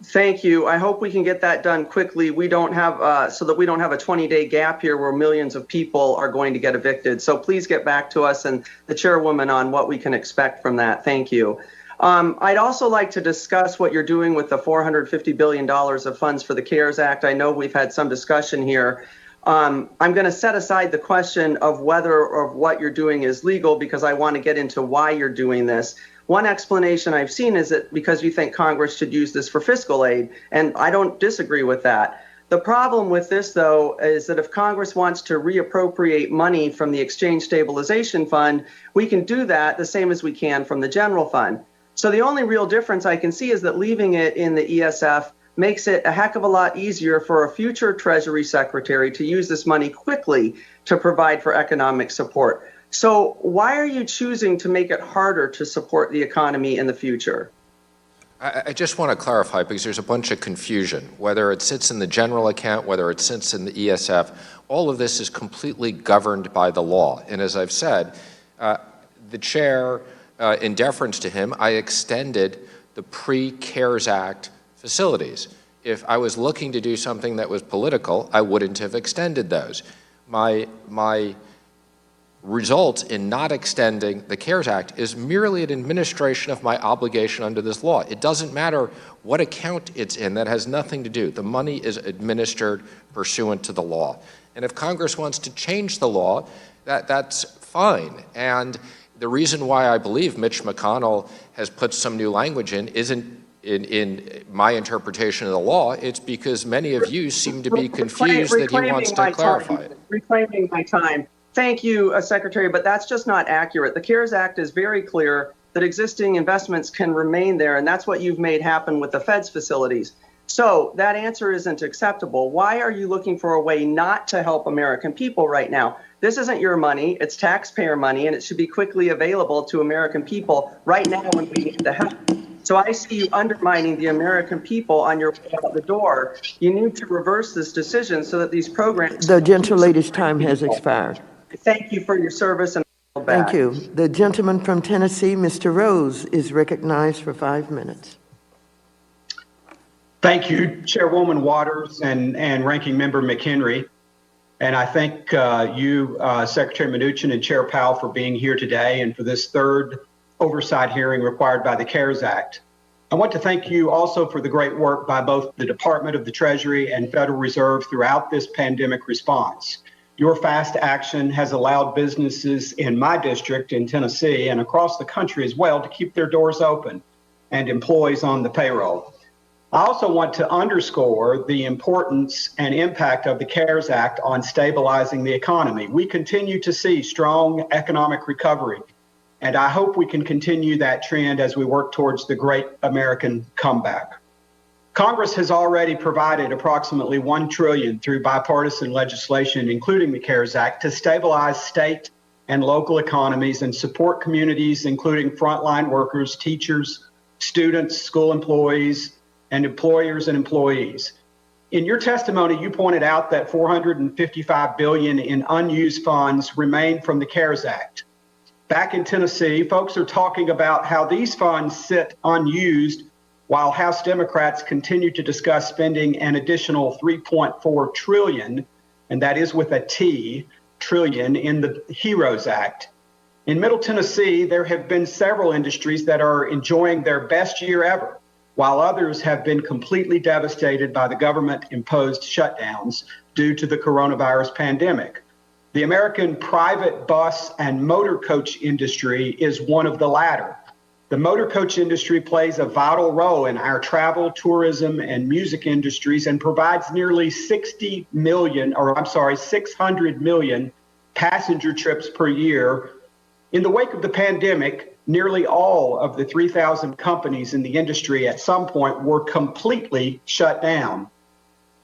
Thank you. I hope we can get that done quickly. We don't have so that we don't have a 20-day gap here where millions of people are going to get evicted. So please get back to us and the chairwoman on what we can expect from that. Thank you. I'd also like to discuss what you're doing with the $450 billion of funds for the CARES Act. I know we've had some discussion here. I'm going to set aside the question of whether or what you're doing is legal because I want to get into why you're doing this. One explanation I've seen is that because you think Congress should use this for fiscal aid, and I don't disagree with that. The problem with this, though, is that if Congress wants to reappropriate money from the Exchange Stabilization Fund, we can do that the same as we can from the general fund. So the only real difference I can see is that leaving it in the ESF makes it a heck of a lot easier for a future Treasury Secretary to use this money quickly to provide for economic support. So why are you choosing to make it harder to support the economy in the future? I just want to clarify because there's a bunch of confusion. Whether it sits in the general account, whether it sits in the ESF, all of this is completely governed by the law. And as I've said, the chair, in deference to him, I extended the pre-CARES Act facilities. If I was looking to do something that was political, I wouldn't have extended those. My result in not extending the CARES Act is merely an administration of my obligation under this law. It doesn't matter what account it's in. That has nothing to do. The money is administered pursuant to the law. And if Congress wants to change the law, that's fine. And the reason why I believe Mitch McConnell has put some new language in isn't in my interpretation of the law. It's because many of you seem to be confused that he wants to clarify it. Reclaiming my time. Thank you, Secretary, but that's just not accurate. The CARES Act is very clear that existing investments can remain there, and that's what you've made happen with the Fed's facilities. So that answer isn't acceptable. Why are you looking for a way not to help American people right now? This isn't your money, it's taxpayer money, and it should be quickly available to American people right now when we need the help. So I see you undermining the American people on your way out the door. You need to reverse this decision so that these programs... The gentlelady's time has expired. Thank you for your service, and I'll go back. Thank you. The gentleman from Tennessee, Mr. Rose, is recognized for 5 minutes. Thank you, Chairwoman Waters and Ranking Member McHenry. And I thank you, Secretary Mnuchin and Chair Powell, for being here today and for this third oversight hearing required by the CARES Act. I want to thank you also for the great work by both the Department of the Treasury and Federal Reserve throughout this pandemic response. Your fast action has allowed businesses in my district in Tennessee and across the country as well to keep their doors open and employees on the payroll. I also want to underscore the importance and impact of the CARES Act on stabilizing the economy. We continue to see strong economic recovery, and I hope we can continue that trend as we work towards the great American comeback. Congress has already provided approximately $1 trillion through bipartisan legislation, including the CARES Act, to stabilize state and local economies and support communities, including frontline workers, teachers, students, school employees, and employers and employees. In your testimony, you pointed out that $455 billion in unused funds remain from the CARES Act. Back in Tennessee, folks are talking about how these funds sit unused while House Democrats continue to discuss spending an additional $3.4 trillion, and that is with a T, trillion, in the HEROES Act. In Middle Tennessee, there have been several industries that are enjoying their best year ever, while others have been completely devastated by the government-imposed shutdowns due to the coronavirus pandemic. The American private bus and motor coach industry is one of the latter. The motor coach industry plays a vital role in our travel, tourism, and music industries and provides nearly 600 million passenger trips per year. In the wake of the pandemic, nearly all of the 3,000 companies in the industry at some point were completely shut down.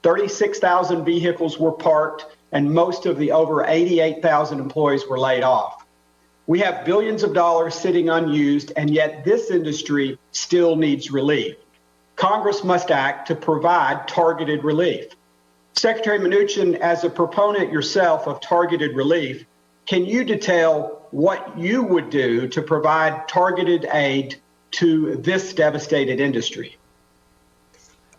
36,000 vehicles were parked, and most of the over 88,000 employees were laid off. We have billions of dollars sitting unused, and yet this industry still needs relief. Congress must act to provide targeted relief. Secretary Mnuchin, as a proponent yourself of targeted relief, can you detail what you would do to provide targeted aid to this devastated industry?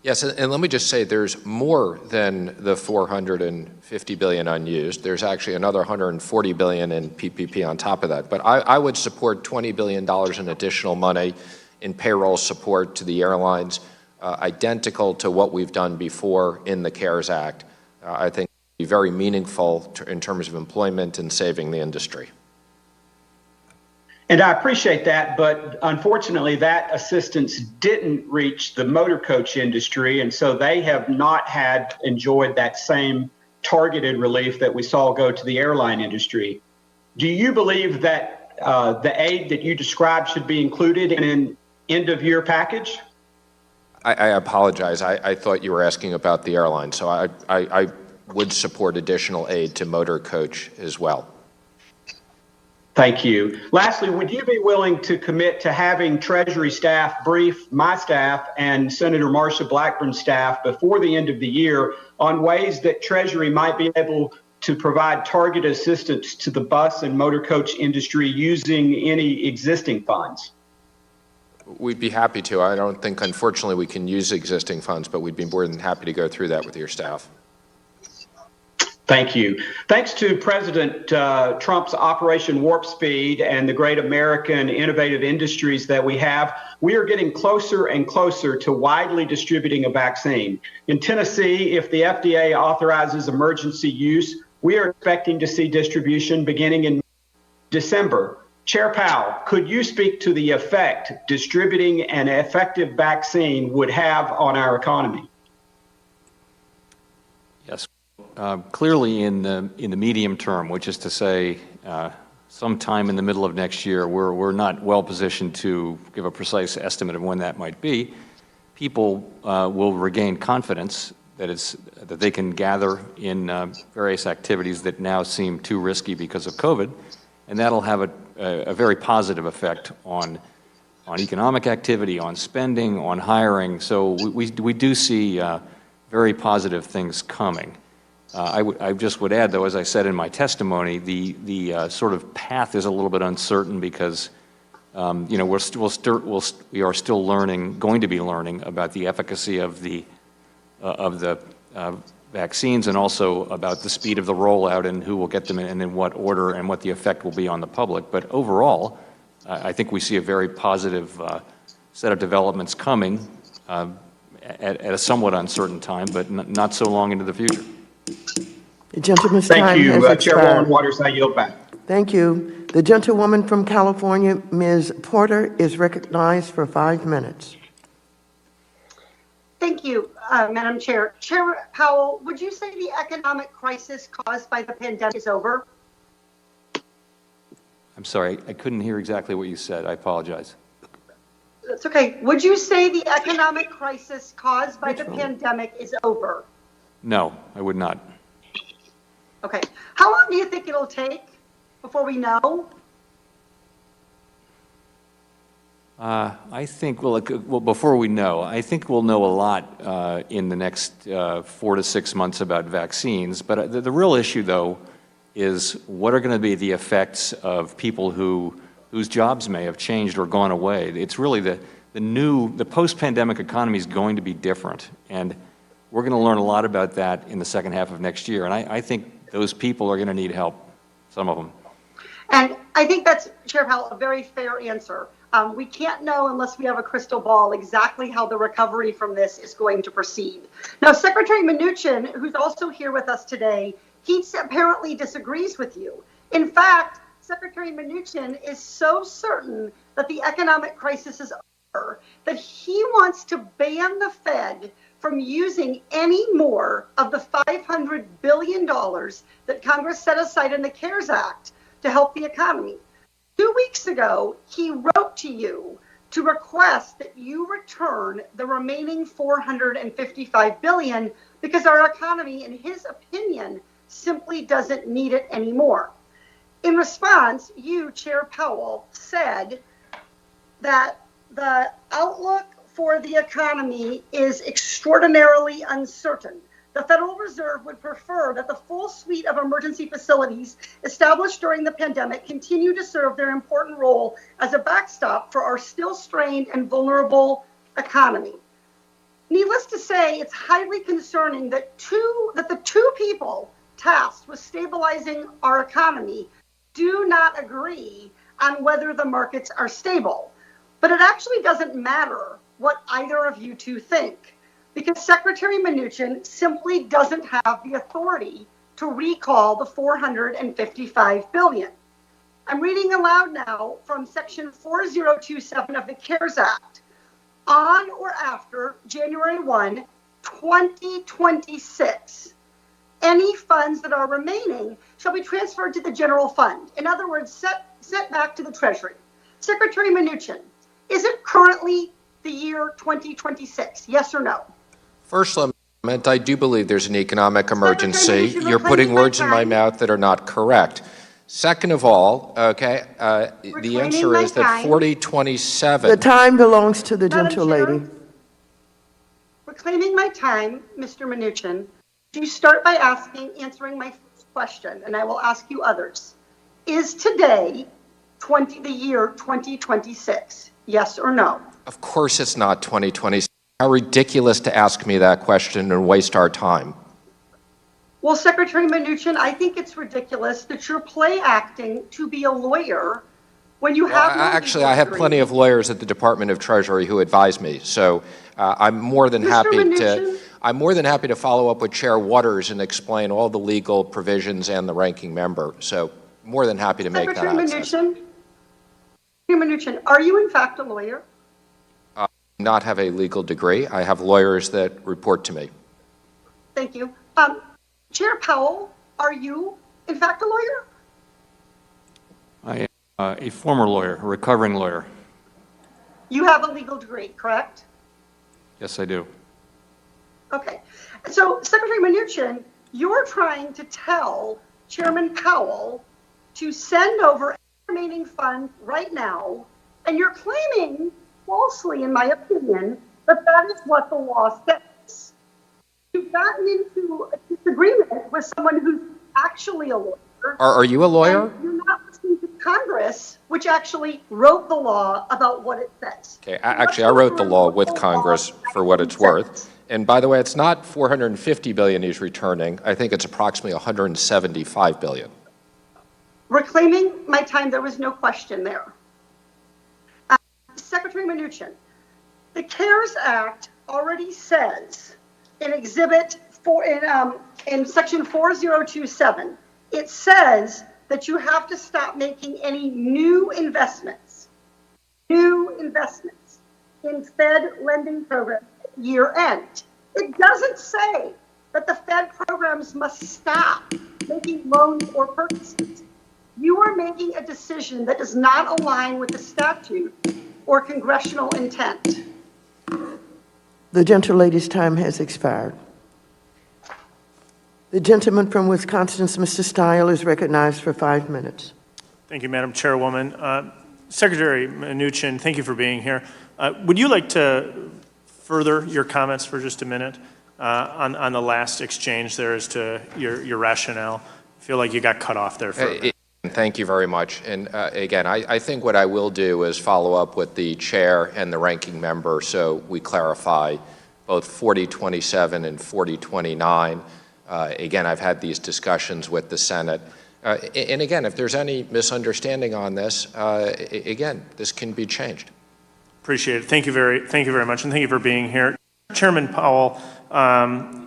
Yes, and let me just say there's more than the $450 billion unused. There's actually another $140 billion in PPP on top of that. But I would support $20 billion in additional money in payroll support to the airlines, identical to what we've done before in the CARES Act. I think it would be very meaningful in terms of employment and saving the industry. And I appreciate that, but unfortunately that assistance didn't reach the motor coach industry, and so they have not enjoyed that same targeted relief that we saw go to the airline industry. Do you believe that the aid that you described should be included in an end-of-year package? I apologize. I thought you were asking about the airline, so I would support additional aid to motor coach as well. Thank you. Lastly, would you be willing to commit to having Treasury staff brief my staff and Senator Marsha Blackburn's staff before the end of the year on ways that Treasury might be able to provide targeted assistance to the bus and motor coach industry using any existing funds? We'd be happy to. I don't think, unfortunately, we can use existing funds, but we'd be more than happy to go through that with your staff. Thank you. Thanks to President Trump's Operation Warp Speed and the great American innovative industries that we have, we are getting closer and closer to widely distributing a vaccine. In Tennessee, if the FDA authorizes emergency use, we are expecting to see distribution beginning in December. Chair Powell, could you speak to the effect distributing an effective vaccine would have on our economy? Yes. Clearly in the medium term, which is to say sometime in the middle of next year, we're not well positioned to give a precise estimate of when that might be. people will regain confidence that they can gather in various activities that now seem too risky because of COVID, and that'll have a very positive effect on economic activity, on spending, on hiring. So we do see very positive things coming. I just would add, though, as I said in my testimony, the sort of path is a little bit uncertain because you know, we are still going to be learning about the efficacy of the vaccines, and also about the speed of the rollout and who will get them and in what order and what the effect will be on the public. But overall, I think we see a very positive set of developments coming at a somewhat uncertain time, but not so long into the future. The gentleman's time Thank you, has expired. Chairwoman Waters. I yield back. Thank you. The gentlewoman from California, Ms. Porter, is recognized for 5 minutes. Thank you, Madam Chair. Chair Powell, would you say the economic crisis caused by the pandemic is over? I'm sorry, I couldn't hear exactly what you said. I apologize. That's okay. Would you say the economic crisis caused by the pandemic is over? No, I would not. Okay. How long do you think it'll take before we know? I think, well, before we know, I think we'll know a lot in the next 4 to 6 months about vaccines. But the real issue, though, is what are going to be the effects of people whose jobs may have changed or gone away. It's really the post-pandemic economy is going to be different. And we're going to learn a lot about that in the second half of next year. And I think those people are going to need help, some of them. And I think that's, Chair Powell, a very fair answer. We can't know unless we have a crystal ball exactly how the recovery from this is going to proceed. Now, Secretary Mnuchin, who's also here with us today, he apparently disagrees with you. In fact, Secretary Mnuchin is so certain that the economic crisis is over that he wants to ban the Fed from using any more of the $500 billion that Congress set aside in the CARES Act to help the economy. 2 weeks ago, he wrote to you to request that you return the remaining $455 billion because our economy, in his opinion, simply doesn't need it anymore. In response, you, Chair Powell, said that the outlook for the economy is extraordinarily uncertain. The Federal Reserve would prefer that the full suite of emergency facilities established during the pandemic continue to serve their important role as a backstop for our still strained and vulnerable economy. Needless to say, it's highly concerning that the two people tasked with stabilizing our economy do not agree on whether the markets are stable. But it actually doesn't matter what either of you two think, because Secretary Mnuchin simply doesn't have the authority to recall the $455 billion. I'm reading aloud now from Section 4027 of the CARES Act. On or after January 1, 2026, any funds that are remaining shall be transferred to the general fund. In other words, sent back to the Treasury. Secretary Mnuchin, is it currently the year 2026? Yes or no? First Amendment, I do believe there's an economic emergency. You're putting words in my mouth that are not correct. Second of all, okay, the answer is that 4027. The time belongs to the gentle lady. Reclaiming my time, Mr. Mnuchin, you start by answering my question, and I will ask you others. Is today the year 2026? Yes or no? Of course it's not 2026. How ridiculous to ask me that question and waste our time. Well, Secretary Mnuchin, I think it's ridiculous that you're play acting to be a lawyer when you have no actually, I have plenty of lawyers at the Department of Treasury who advise me, so I'm more than happy to follow up with Chair Waters and explain all the legal provisions and the ranking member. So more than happy to make that access. Secretary Mnuchin, are you in fact a lawyer? Not have a legal degree. I have lawyers that report to me. Thank you. Chair Powell, are you in fact a lawyer? I am a former lawyer, a recovering lawyer. You have a legal degree, correct? Yes, I do. Okay. So, Secretary Mnuchin, you're trying to tell Chairman Powell to send over remaining funds right now, and you're claiming, falsely in my opinion, that that is what the law says. You've gotten into a disagreement with someone who's actually a lawyer. Are you a lawyer? And you're not listening to Congress, which actually wrote the law about what it says. Okay, actually, I wrote the law with Congress for what it's worth. And by the way, it's not 450 billion he's returning. I think it's approximately 175 billion. Reclaiming my time, there was no question there. Secretary Mnuchin, the CARES Act already says in Exhibit 4, in Section 4027, it says that you have to stop making any new investments in Fed lending programs at year end. It doesn't say that the Fed programs must stop making loans or purchases. You are making a decision that does not align with the statute or congressional intent. The gentlelady's time has expired. The gentleman from Wisconsin, Mr. Stile, is recognized for 5 minutes. Thank you, Madam Chairwoman. Secretary Mnuchin, thank you for being here. Would you like to further your comments for just a minute on the last exchange there as to your rationale? I feel like you got cut off there for a minute. Thank you very much. And again, I think what I will do is follow up with the chair and the ranking member so we clarify both 4027 and 4029. Again, I've had these discussions with the Senate. And again, if there's any misunderstanding on this, again, this can be changed. Appreciate it. Thank you very much, and thank you for being here. Chairman Powell,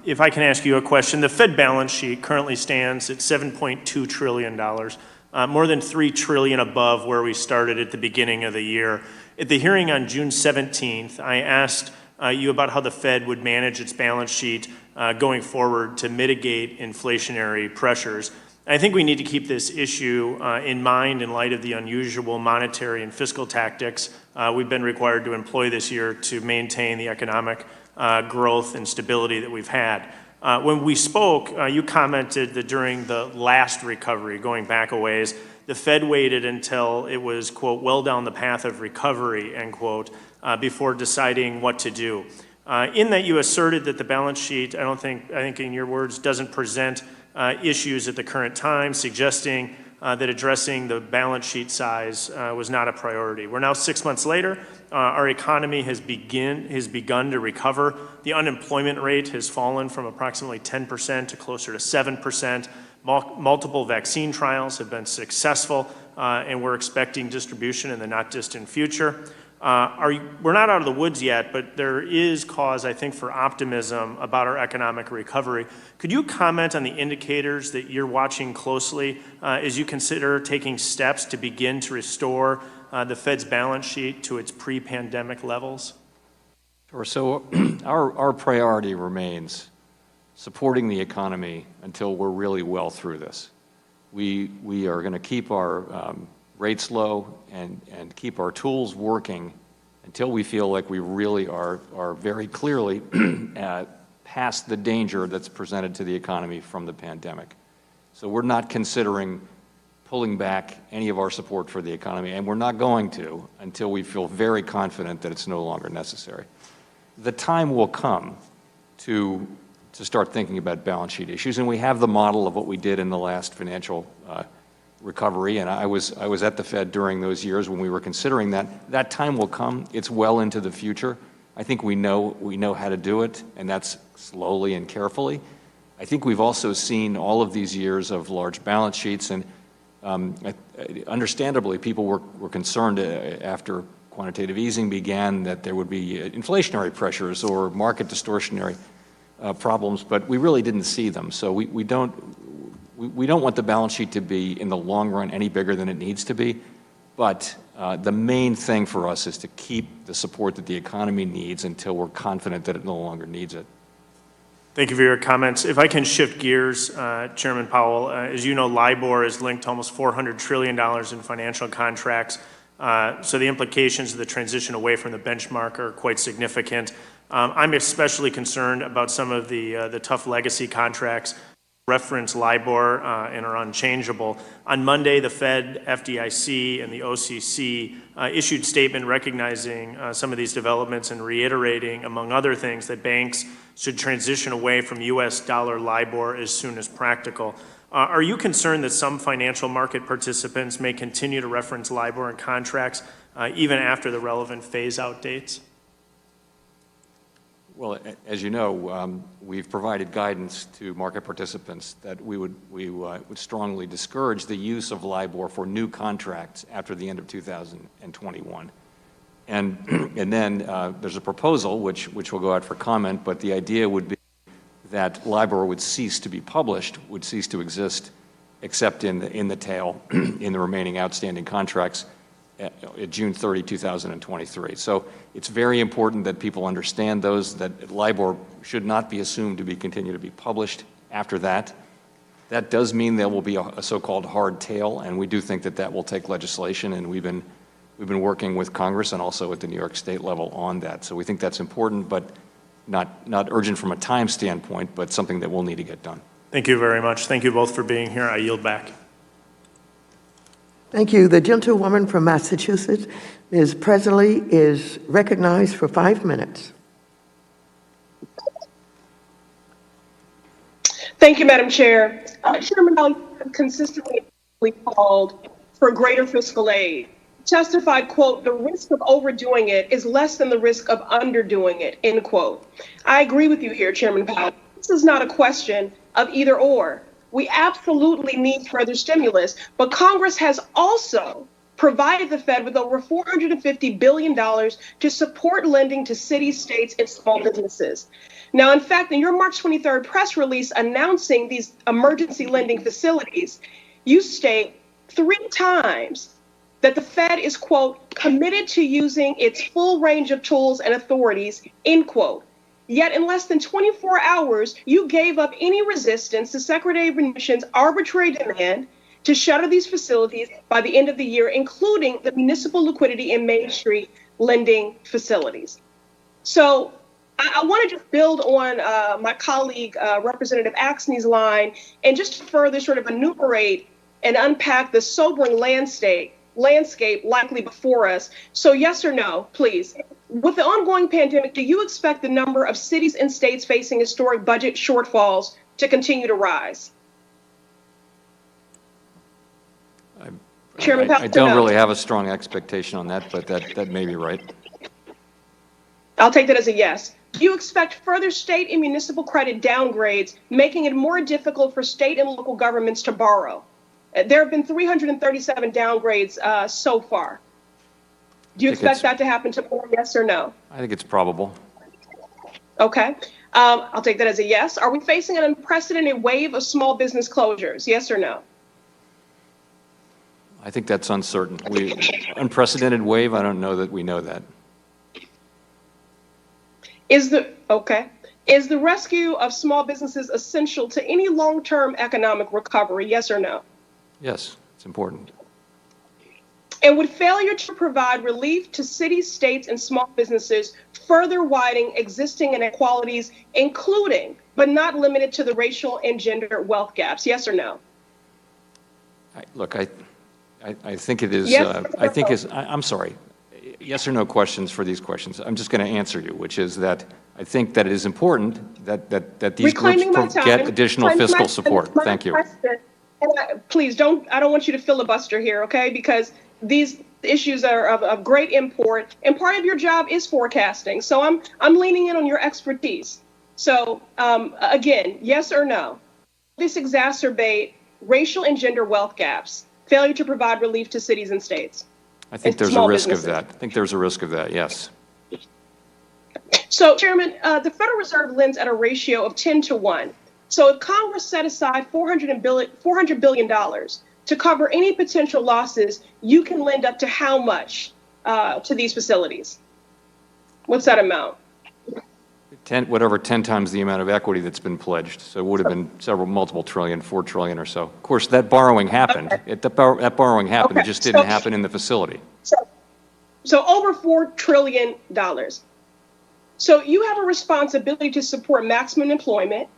if I can ask you a question. The Fed balance sheet currently stands at $7.2 trillion, more than $3 trillion above where we started at the beginning of the year. At the hearing on June 17th, I asked you about how the Fed would manage its balance sheet going forward to mitigate inflationary pressures. I think we need to keep this issue in mind in light of the unusual monetary and fiscal tactics we've been required to employ this year to maintain the economic growth and stability that we've had. When we spoke, you commented that during the last recovery, going back a ways, the Fed waited until it was, quote, well down the path of recovery, end quote, before deciding what to do. In that you asserted that the balance sheet, I think in your words, doesn't present issues at the current time, suggesting that addressing the balance sheet size was not a priority. We're now 6 months later. Our economy has begun to recover. The unemployment rate has fallen from approximately 10% to closer to 7%. Multiple vaccine trials have been successful, and we're expecting distribution in the not distant future. We're not out of the woods yet, but there is cause, I think, for optimism about our economic recovery. Could you comment on the indicators that you're watching closely as you consider taking steps to begin to restore the Fed's balance sheet to its pre-pandemic levels? Sure. So our priority remains supporting the economy until we're really well through this. We are going to keep our rates low and keep our tools working until we feel like we really are very clearly past the danger that's presented to the economy from the pandemic. So we're not considering pulling back any of our support for the economy, and we're not going to until we feel very confident that it's no longer necessary. The time will come to start thinking about balance sheet issues, and we have the model of what we did in the last financial recovery, and I was at the Fed during those years when we were considering that. That time will come. It's well into the future. I think we know how to do it, and that's slowly and carefully. I think we've also seen all of these years of large balance sheets, and understandably, people were concerned after quantitative easing began that there would be inflationary pressures or market distortionary problems, but we really didn't see them. So we don't want the balance sheet to be, in the long run, any bigger than it needs to be. But the main thing for us is to keep the support that the economy needs until we're confident that it no longer needs it. Thank you for your comments. If I can shift gears, Chairman Powell, as you know, LIBOR is linked to almost $400 trillion in financial contracts. So the implications of the transition away from the benchmark are quite significant. I'm especially concerned about some of the tough legacy contracts reference LIBOR and are unchangeable. On Monday, the Fed, FDIC, and the OCC issued statement recognizing some of these developments and reiterating, among other things, that banks should transition away from U.S. dollar LIBOR as soon as practical. Are you concerned that some financial market participants may continue to reference LIBOR in contracts even after the relevant phase-out dates? Well, as you know, we've provided guidance to market participants that we would strongly discourage the use of LIBOR for new contracts after the end of 2021. And then there's a proposal which will go out for comment, but the idea would be that LIBOR would cease to be published, would cease to exist, except in the tail, in the remaining outstanding contracts at June 30, 2023. So it's very important that people understand that LIBOR should not be assumed to continue to be published after that. That does mean there will be a so-called hard tail, and we do think that will take legislation, and we've been working with Congress and also at the New York State level on that. So we think that's important, but not urgent from a time standpoint, but something that will need to get done. Thank you very much. Thank you both for being here. I yield back. Thank you. The gentlewoman from Massachusetts, Ms. Presley, is recognized for 5 minutes. Thank you, Madam Chair. Chairman, you have consistently called for greater fiscal aid. Testified, quote, the risk of overdoing it is less than the risk of underdoing it, end quote. I agree with you here, Chairman Powell. This is not a question of either or. We absolutely need further stimulus, but Congress has also provided the Fed with over $450 billion to support lending to cities, states, and small businesses. Now, in fact, in your March 23rd press release announcing these emergency lending facilities, you state 3 times that the Fed is, quote, committed to using its full range of tools and authorities, end quote. Yet in less than 24 hours, you gave up any resistance to Secretary Mnuchin's arbitrary demand to shutter these facilities by the end of the year, including the municipal liquidity and Main Street lending facilities. So I want to just build on my colleague, Representative Axney's line, and just further sort of enumerate and unpack the sobering landscape likely before us. So yes or no, please. With the ongoing pandemic, do you expect the number of cities and states facing historic budget shortfalls to continue to rise? Chairman Powell, I don't really have a strong expectation on that, but that may be right. I'll take that as a yes. Do you expect further state and municipal credit downgrades, making it more difficult for state and local governments to borrow? There have been 337 downgrades so far. Do you expect that to happen tomorrow, yes or no? I think it's probable. Okay. I'll take that as a yes. Are we facing an unprecedented wave of small business closures, yes or no? I think that's uncertain. Unprecedented wave, I don't know that we know that. Is the rescue of small businesses essential to any long-term economic recovery, yes or no? Yes, it's important. And would failure to provide relief to cities, states, and small businesses further widen existing inequalities, including, but not limited to, the racial and gender wealth gaps? Yes or no? Look, I think it is, yes, I'm sorry, yes or no questions for these questions. I'm just going to answer you, which is that I think that it is important that these groups get additional fiscal support. Thank you. Please I don't want you to filibuster here, okay? Because these issues are of great import, and part of your job is forecasting. So I'm leaning in on your expertise. So again, yes or no? This exacerbate racial and gender wealth gaps, failure to provide relief to cities and states. I think there's a risk of that. I think there's a risk of that, yes. So, Chairman, the Federal Reserve lends at a ratio of 10 to 1. So if Congress set aside $400 billion to cover any potential losses, you can lend up to how much to these facilities? What's that amount? 10 times the amount of equity that's been pledged. So it would have been multiple trillion, 4 trillion or so. Of course, that borrowing happened. Okay. That borrowing happened. Okay. It just didn't happen in the facility. So over $4 trillion. So you have a responsibility to support maximum employment,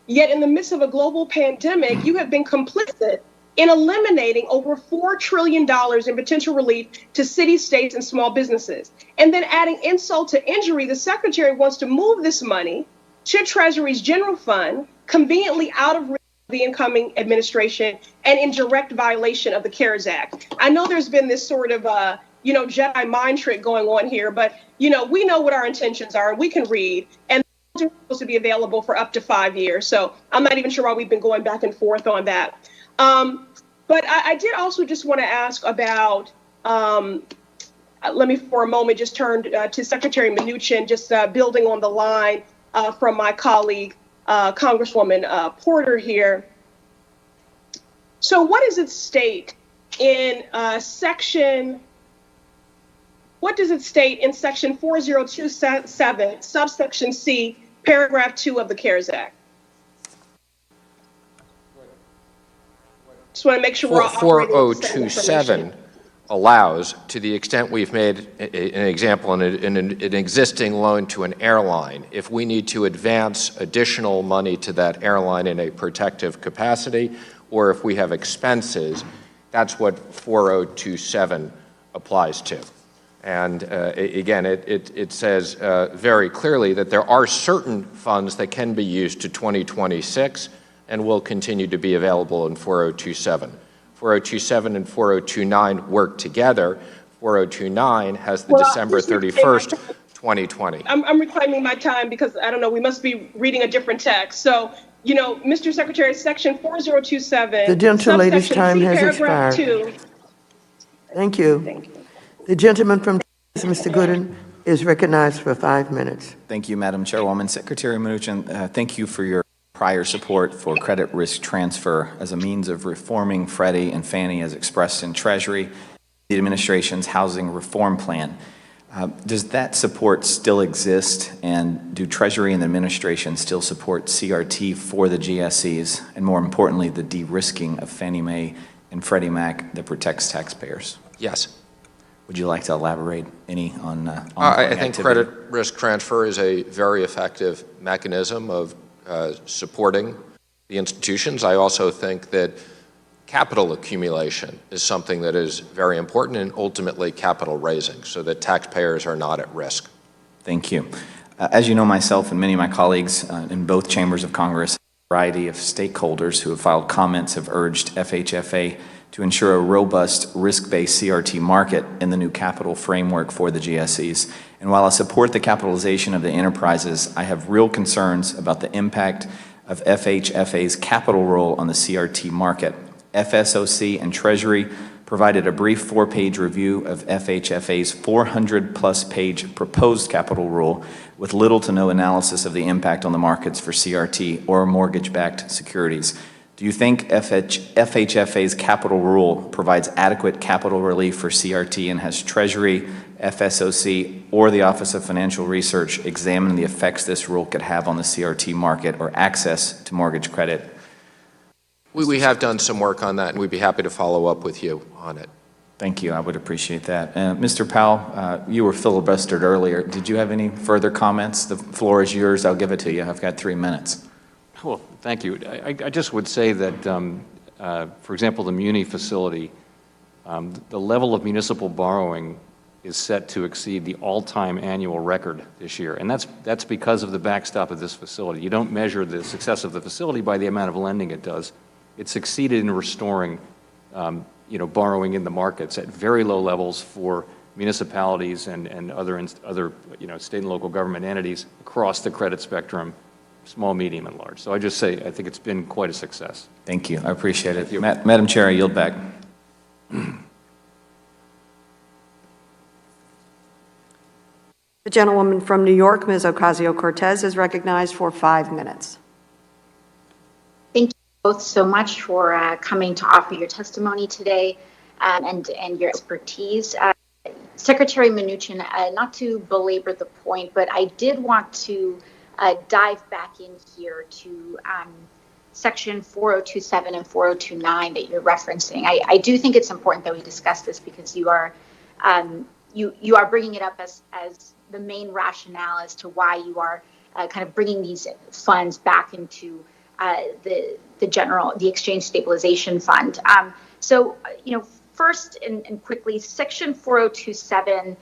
yet in the midst of a global pandemic, you have been complicit in eliminating over $4 trillion in potential relief to cities, states, and small businesses. And then adding insult to injury, the secretary wants to move this money to Treasury's general fund, conveniently out of reach of the incoming administration and in direct violation of the CARES Act. I know there's been this sort of Jedi mind trick going on here, but we know what our intentions are and we can read, and they're supposed to be available for up to 5 years. So I'm not even sure why we've been going back and forth on that. But I did also just want to ask about, let me for a moment just turn to Secretary Mnuchin, just building on the line from my colleague, Congresswoman Porter here. So what does it state in section 4027, subsection C, paragraph 2 of the CARES Act? Just want to make sure we're operating with the same information. 4027 allows, to the extent we've made an example in an existing loan to an airline, if we need to advance additional money to that airline in a protective capacity, or if we have expenses, that's what 4027 applies to. And again, it says very clearly that there are certain funds that can be used to 2026 and will continue to be available in 4027. 4027 and 4029 work together. 4029 has the December 31st, 2020. I'm reclaiming my time because, I don't know, we must be reading a different text. So, Mr. Secretary, section 4027. The gentlelady's time has paragraph expired. 2. Thank you. Thank you. The gentleman from Texas, Mr. Gooden, is recognized for 5 minutes. Thank you, Madam Chairwoman. Secretary Mnuchin, thank you for your prior support for credit risk transfer as a means of reforming Freddie and Fannie as expressed in Treasury, the administration's housing reform plan. Does that support still exist, and do Treasury and the administration still support CRT for the GSEs, and more importantly, the de-risking of Fannie Mae and Freddie Mac that protects taxpayers? Yes. Would you like to elaborate any on I think credit risk transfer is a very effective mechanism of supporting the institutions. I also think that capital accumulation is something that is very important, and ultimately capital raising, so that taxpayers are not at risk. Thank you. As you know, myself and many of my colleagues in both chambers of Congress, a variety of stakeholders who have filed comments have urged FHFA to ensure a robust risk-based CRT market in the new capital framework for the GSEs. And while I support the capitalization of the enterprises, I have real concerns about the impact of FHFA's capital role on the CRT market. FSOC and Treasury provided a brief 4-page review of FHFA's 400-plus page proposed capital rule with little to no analysis of the impact on the markets for CRT or mortgage-backed securities. Do you think FHFA's capital rule provides adequate capital relief for CRT, and has Treasury, FSOC, or the Office of Financial Research examined the effects this rule could have on the CRT market or access to mortgage credit? We have done some work on that, and we'd be happy to follow up with you on it. Thank you. I would appreciate that. Mr. Powell, you were filibustered earlier. Did you have any further comments? The floor is yours. I'll give it to you. I've got 3 minutes. Well, thank you. I just would say that, for example, the Muni facility, the level of municipal borrowing is set to exceed the all-time annual record this year, and that's because of the backstop of this facility. You don't measure the success of the facility by the amount of lending it does. It succeeded in restoring, borrowing in the markets at very low levels for municipalities and other state and local government entities across the credit spectrum, small, medium, and large. So I just say I think it's been quite a success. Thank you. I appreciate it. Madam Chair, I yield back. The gentlewoman from New York, Ms. Ocasio-Cortez, is recognized for 5 minutes. Thank you both so much for coming to offer your testimony today and your expertise. Secretary Mnuchin, not to belabor the point, but I did want to dive back in here to section 4027 and 4029 that you're referencing. I do think it's important that we discuss this because you are you are bringing it up as the main rationale as to why you are kind of bringing these funds back into the exchange stabilization fund. So, first and quickly, Section 4027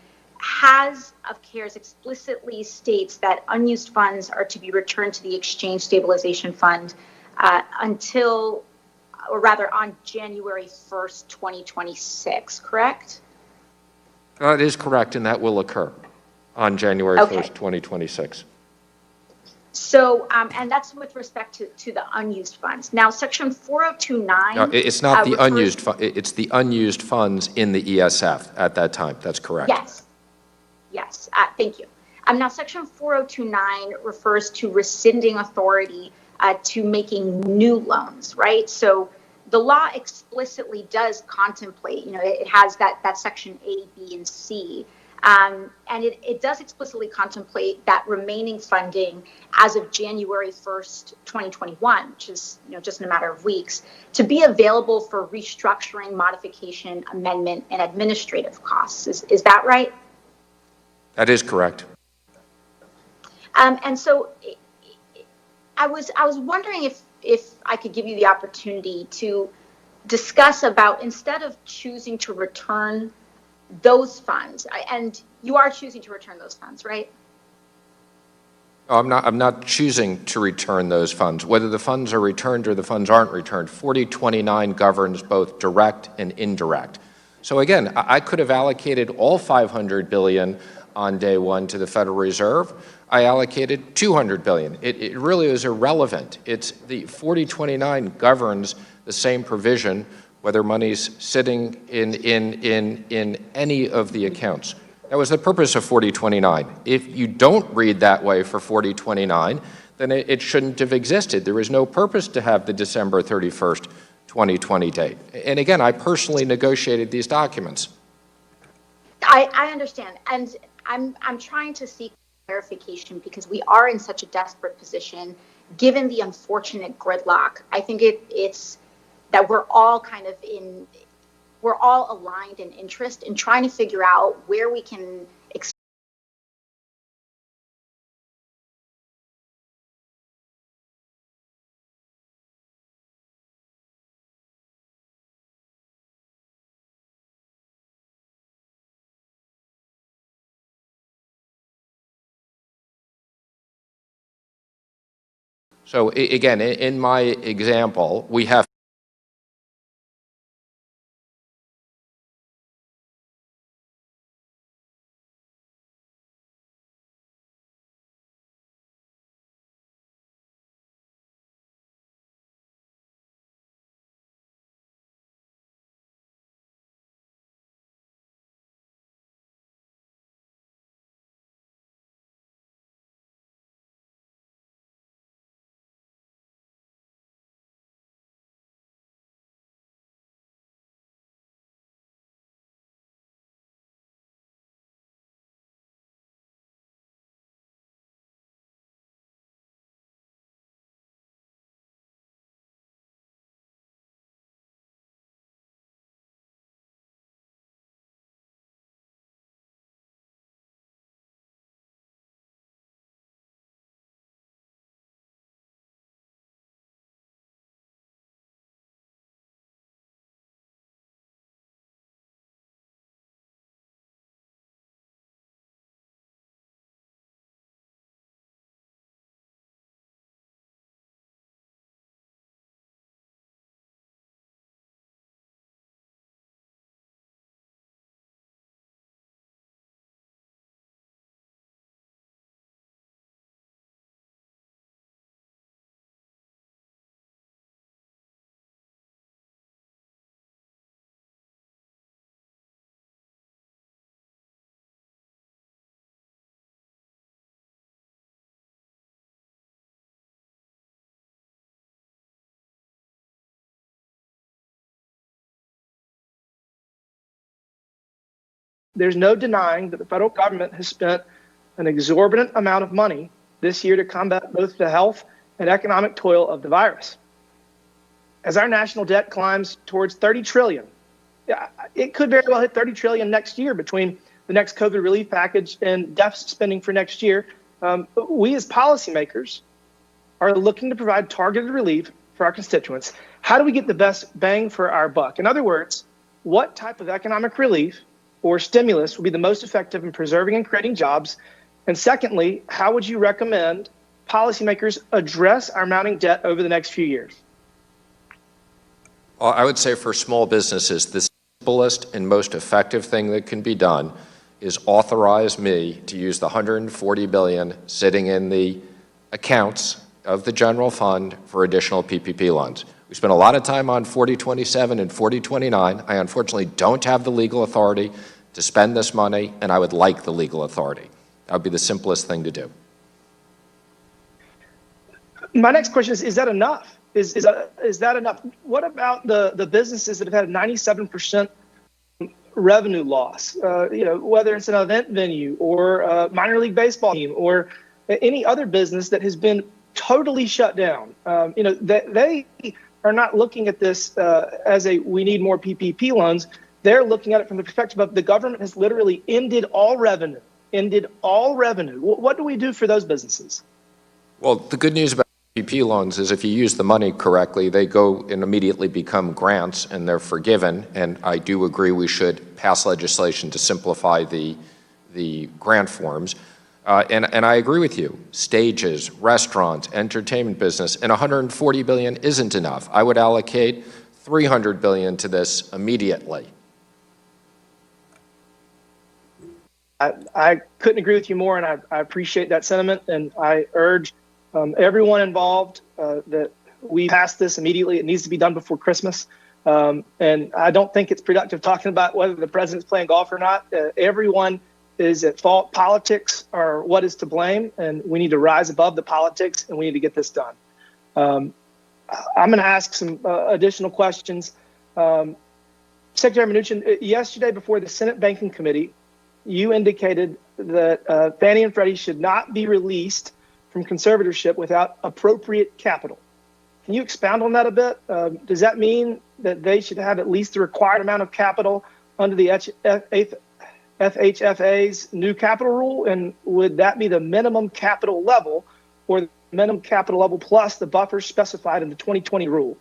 of CARES explicitly states that unused funds are to be returned to the exchange stabilization fund until, or rather on January 1st, 2026, correct? That is correct, and that will occur on January 1st, 2026. So, and that's with respect to the unused funds. Now, Section 4029. No, it's not the unused it's the unused funds in the ESF at that time. That's correct. Yes, thank you. Now, Section 4029 refers to rescinding authority to making new loans, right? So the law explicitly does contemplate, it has that Section A, B, and C. And it does explicitly contemplate that remaining funding as of January 1st, 2021, which is just in a matter of weeks, to be available for restructuring, modification, amendment, and administrative costs. Is that right? That is correct. And so I was wondering if I could give you the opportunity to discuss about, instead of choosing to return those funds, and you are choosing to return those funds, right? I'm not choosing to return those funds. Whether the funds are returned or the funds aren't returned, 4029 governs both direct and indirect. So again, I could have allocated all $500 billion on day one to the Federal Reserve. I allocated $200 billion. It really is irrelevant. It's the 4029 governs the same provision whether money's sitting in any of the accounts. That was the purpose of 4029. If you don't read that way for 4029, then it shouldn't have existed. There was no purpose to have the December 31st, 2020 date. And again, I personally negotiated these documents. I understand, and I'm trying to seek clarification because we are in such a desperate position, given the unfortunate gridlock. I think it's that we're all aligned in interest in trying to figure out where we can So again, in my example, we have There's no denying that the federal government has spent an exorbitant amount of money this year to combat both the health and economic toil of the virus. As our national debt climbs towards $30 trillion, it could very well hit $30 trillion next year between the next COVID relief package and deficit spending for next year, we as policymakers are looking to provide targeted relief for our constituents. How do we get the best bang for our buck? In other words, what type of economic relief or stimulus will be the most effective in preserving and creating jobs? And secondly, how would you recommend policymakers address our mounting debt over the next few years? Well, I would say for small businesses, the simplest and most effective thing that can be done is authorize me to use the $140 billion sitting in the accounts of the general fund for additional PPP loans. We spent a lot of time on 4027 and 4029. I unfortunately don't have the legal authority to spend this money, and I would like the legal authority. That would be the simplest thing to do. My next question is that enough? Is that enough? What about the businesses that have had a 97% revenue loss? Whether it's an event venue or a minor league baseball team or any other business that has been totally shut down. They are not looking at this as we need more PPP loans. They're looking at it from the perspective of the government has literally ended all revenue. What do we do for those businesses? Well, the good news about PPP loans is if you use the money correctly, they go and immediately become grants and they're forgiven. And I do agree we should pass legislation to simplify the grant forms. And I agree with you. Stages, restaurants, entertainment business, and $140 billion isn't enough. I would allocate $300 billion to this immediately. I couldn't agree with you more, and I appreciate that sentiment. And I urge everyone involved that we pass this immediately. It needs to be done before Christmas. And I don't think it's productive talking about whether the president's playing golf or not. Everyone is at fault. Politics are what is to blame, and we need to rise above the politics, and we need to get this done. I'm going to ask some additional questions. Secretary Mnuchin, yesterday before the Senate Banking Committee, you indicated that Fannie and Freddie should not be released from conservatorship without appropriate capital. Can you expound on that a bit? Does that mean that they should have at least the required amount of capital under the FHFA's new capital rule? And would that be the minimum capital level or the minimum capital level plus the buffers specified in the 2020 rule?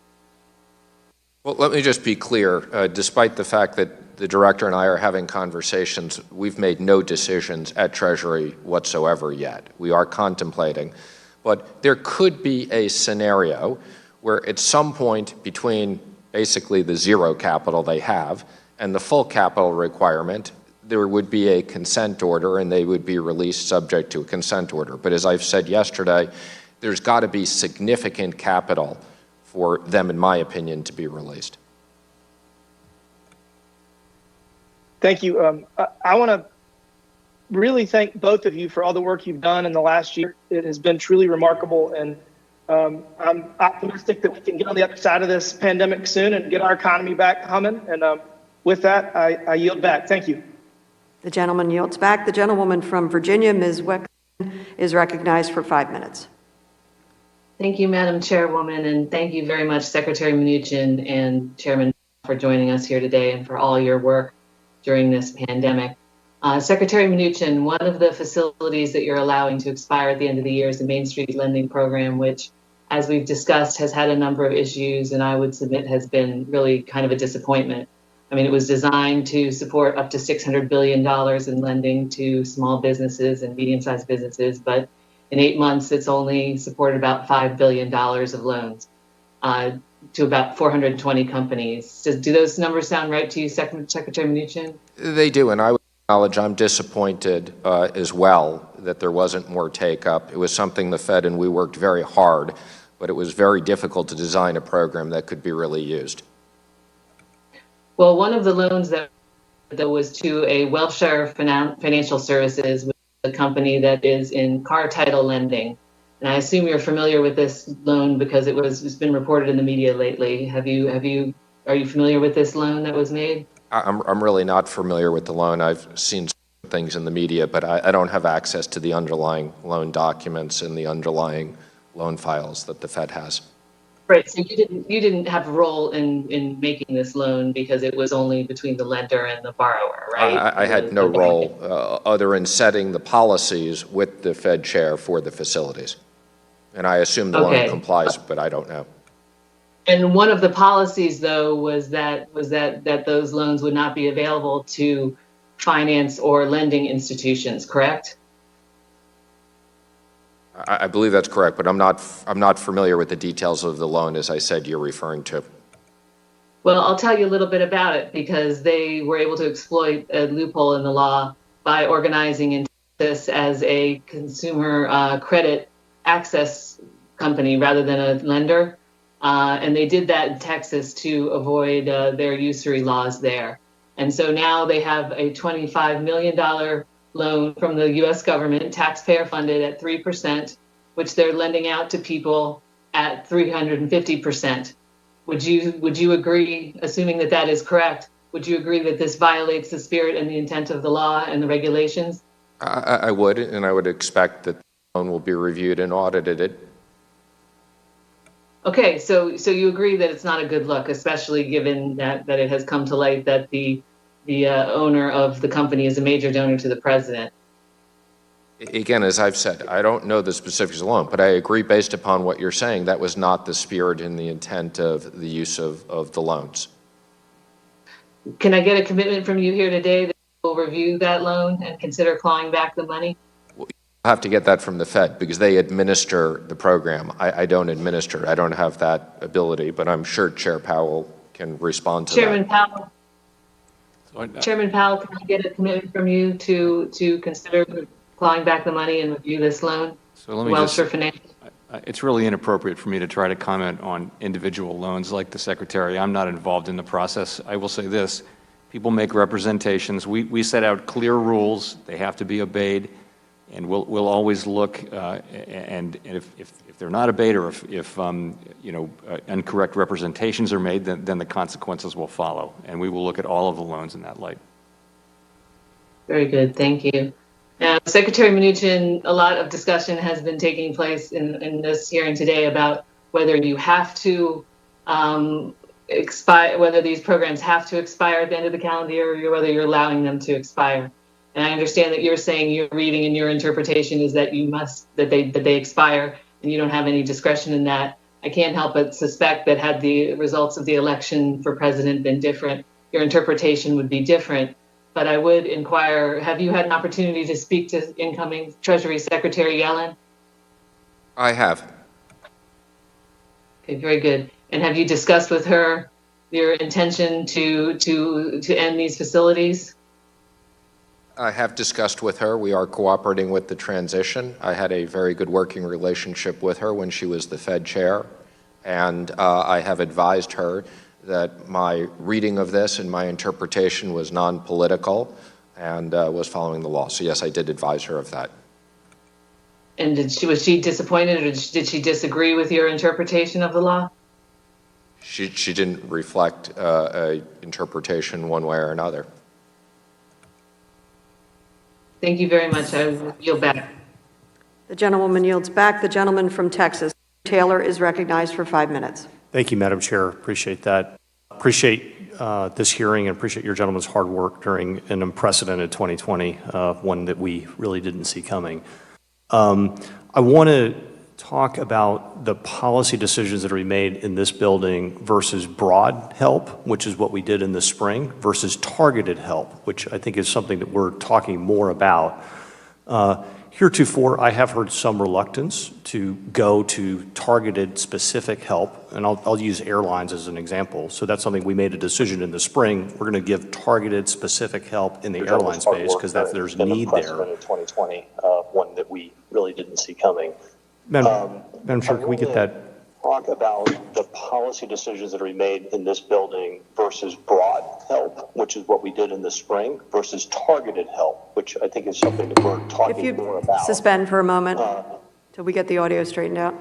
Well, let me just be clear. Despite the fact that the director and I are having conversations, we've made no decisions at Treasury whatsoever yet. We are contemplating. But there could be a scenario where at some point between basically the zero capital they have and the full capital requirement, there would be a consent order and they would be released subject to a consent order. But as I've said yesterday, there's got to be significant capital for them, in my opinion, to be released. Thank you. I want to really thank both of you for all the work you've done in the last year. It has been truly remarkable, and I'm optimistic that we can get on the other side of this pandemic soon and get our economy back humming. And with that, I yield back. Thank you. The gentleman yields back. The gentlewoman from Virginia, Ms. Wexler, is recognized for 5 minutes. Thank you, Madam Chairwoman, and thank you very much, Secretary Mnuchin and Chairman, for joining us here today and for all your work during this pandemic. Secretary Mnuchin, one of the facilities that you're allowing to expire at the end of the year is the Main Street Lending Program, which, as we've discussed, has had a number of issues and I would submit has been really kind of a disappointment. I mean, it was designed to support up to $600 billion in lending to small businesses and medium-sized businesses, but in 8 months, it's only supported about $5 billion of loans to about 420 companies. Do those numbers sound right to you, Secretary Mnuchin? They do, and I would acknowledge I'm disappointed as well that there wasn't more take-up. It was something the Fed and we worked very hard, but it was very difficult to design a program that could be really used. Well, one of the loans that was to a Welshire Financial Services, a company that is in car title lending. And I assume you're familiar with this loan because it's been reported in the media lately. Are you familiar with this loan that was made? I'm really not familiar with the loan. I've seen things in the media, but I don't have access to the underlying loan documents and the underlying loan files that the Fed has. Right, so you didn't have a role in making this loan because it was only between the lender and the borrower, right? I had no role other than setting the policies with the Fed chair for the facilities. And I assume the loan complies, but I don't know. And one of the policies, though, was that those loans would not be available to finance or lending institutions, correct? I believe that's correct, but I'm not familiar with the details of the loan, as I said, you're referring to. Well, I'll tell you a little bit about it because they were able to exploit a loophole in the law by organizing in Texas as a consumer credit access company rather than a lender. And they did that in Texas to avoid their usury laws there. And so now they have a $25 million loan from the U.S. government, taxpayer funded at 3%, which they're lending out to people at 350%. Would you agree, assuming that that is correct, would you agree that this violates the spirit and the intent of the law and the regulations? I would, and I would expect that the loan will be reviewed and audited. Okay, so you agree that it's not a good look, especially given that it has come to light that the owner of the company is a major donor to the president. Again, as I've said, I don't know the specifics of the loan, but I agree based upon what you're saying, that was not the spirit and the intent of the use of the loans. Can I get a commitment from you here today that you'll review that loan and consider clawing back the money? I have to get that from the Fed because they administer the program. I don't administer. I don't have that ability, but I'm sure Chair Powell can respond to Chairman that. Powell, Chairman Powell, can I get a commitment from you to consider clawing back the money and review this loan? So let me it's really inappropriate for me to try to comment on individual loans like the Secretary. I'm not involved in the process. I will say this, people make representations. We set out clear rules. They have to be obeyed. And we'll always look, and if they're not obeyed or if incorrect representations are made, then the consequences will follow. And we will look at all of the loans in that light. Very good, thank you. Now, Secretary Mnuchin, a lot of discussion has been taking place in this hearing today about whether you have to expire, whether these programs have to expire at the end of the calendar year or whether you're allowing them to expire. And I understand that you're saying your reading and your interpretation is that they expire and you don't have any discretion in that. I can't help but suspect that had the results of the election for president been different, your interpretation would be different. But I would inquire, have you had an opportunity to speak to incoming Treasury Secretary Yellen? I have. Okay, very good. And have you discussed with her your intention to end these facilities? I have discussed with her. We are cooperating with the transition. I had a very good working relationship with her when she was the Fed chair, and I have advised her that my reading of this and my interpretation was non-political and was following the law. So yes, I did advise her of that. And was she disappointed, or did she disagree with your interpretation of the law? She didn't reflect an interpretation one way or another. Thank you very much. I will yield back. The gentlewoman yields back. The gentleman from Texas, Taylor, is recognized for 5 minutes. Thank you, Madam Chair. Appreciate that. Appreciate this hearing and appreciate your gentleman's hard work during an unprecedented 2020, one that we really didn't see coming. I want to talk about the policy decisions that are made in this building versus broad help, which is what we did in the spring, versus targeted help, which I think is something that we're talking more about. Heretofore, I have heard some reluctance to go to targeted specific help, and I'll use airlines as an example. So that's something we made a decision in the spring. We're going to give targeted specific help in the airline space because there's need there. 2020, one that we really didn't see coming. Madam Chair, can we get that? Talk about the policy decisions that are made in this building versus broad help, which is what we did in the spring, versus targeted help, which I think is something that we're talking more about. If you suspend for a moment till we get the audio straightened out.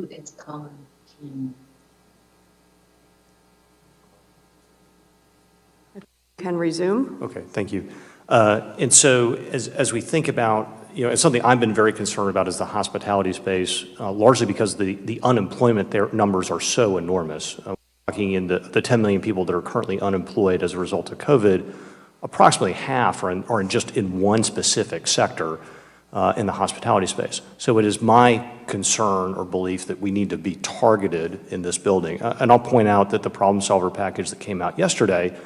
It's Colin. Can resume. Okay, thank you. And so as we think about, it's something I've been very concerned about is the hospitality space, largely because the unemployment there numbers are so enormous. Talking in the 10 million people that are currently unemployed as a result of COVID, approximately half are in just in one specific sector in the hospitality space. So it is my concern or belief that we need to be targeted in this building. And I'll point out that the problem solver package that came out yesterday,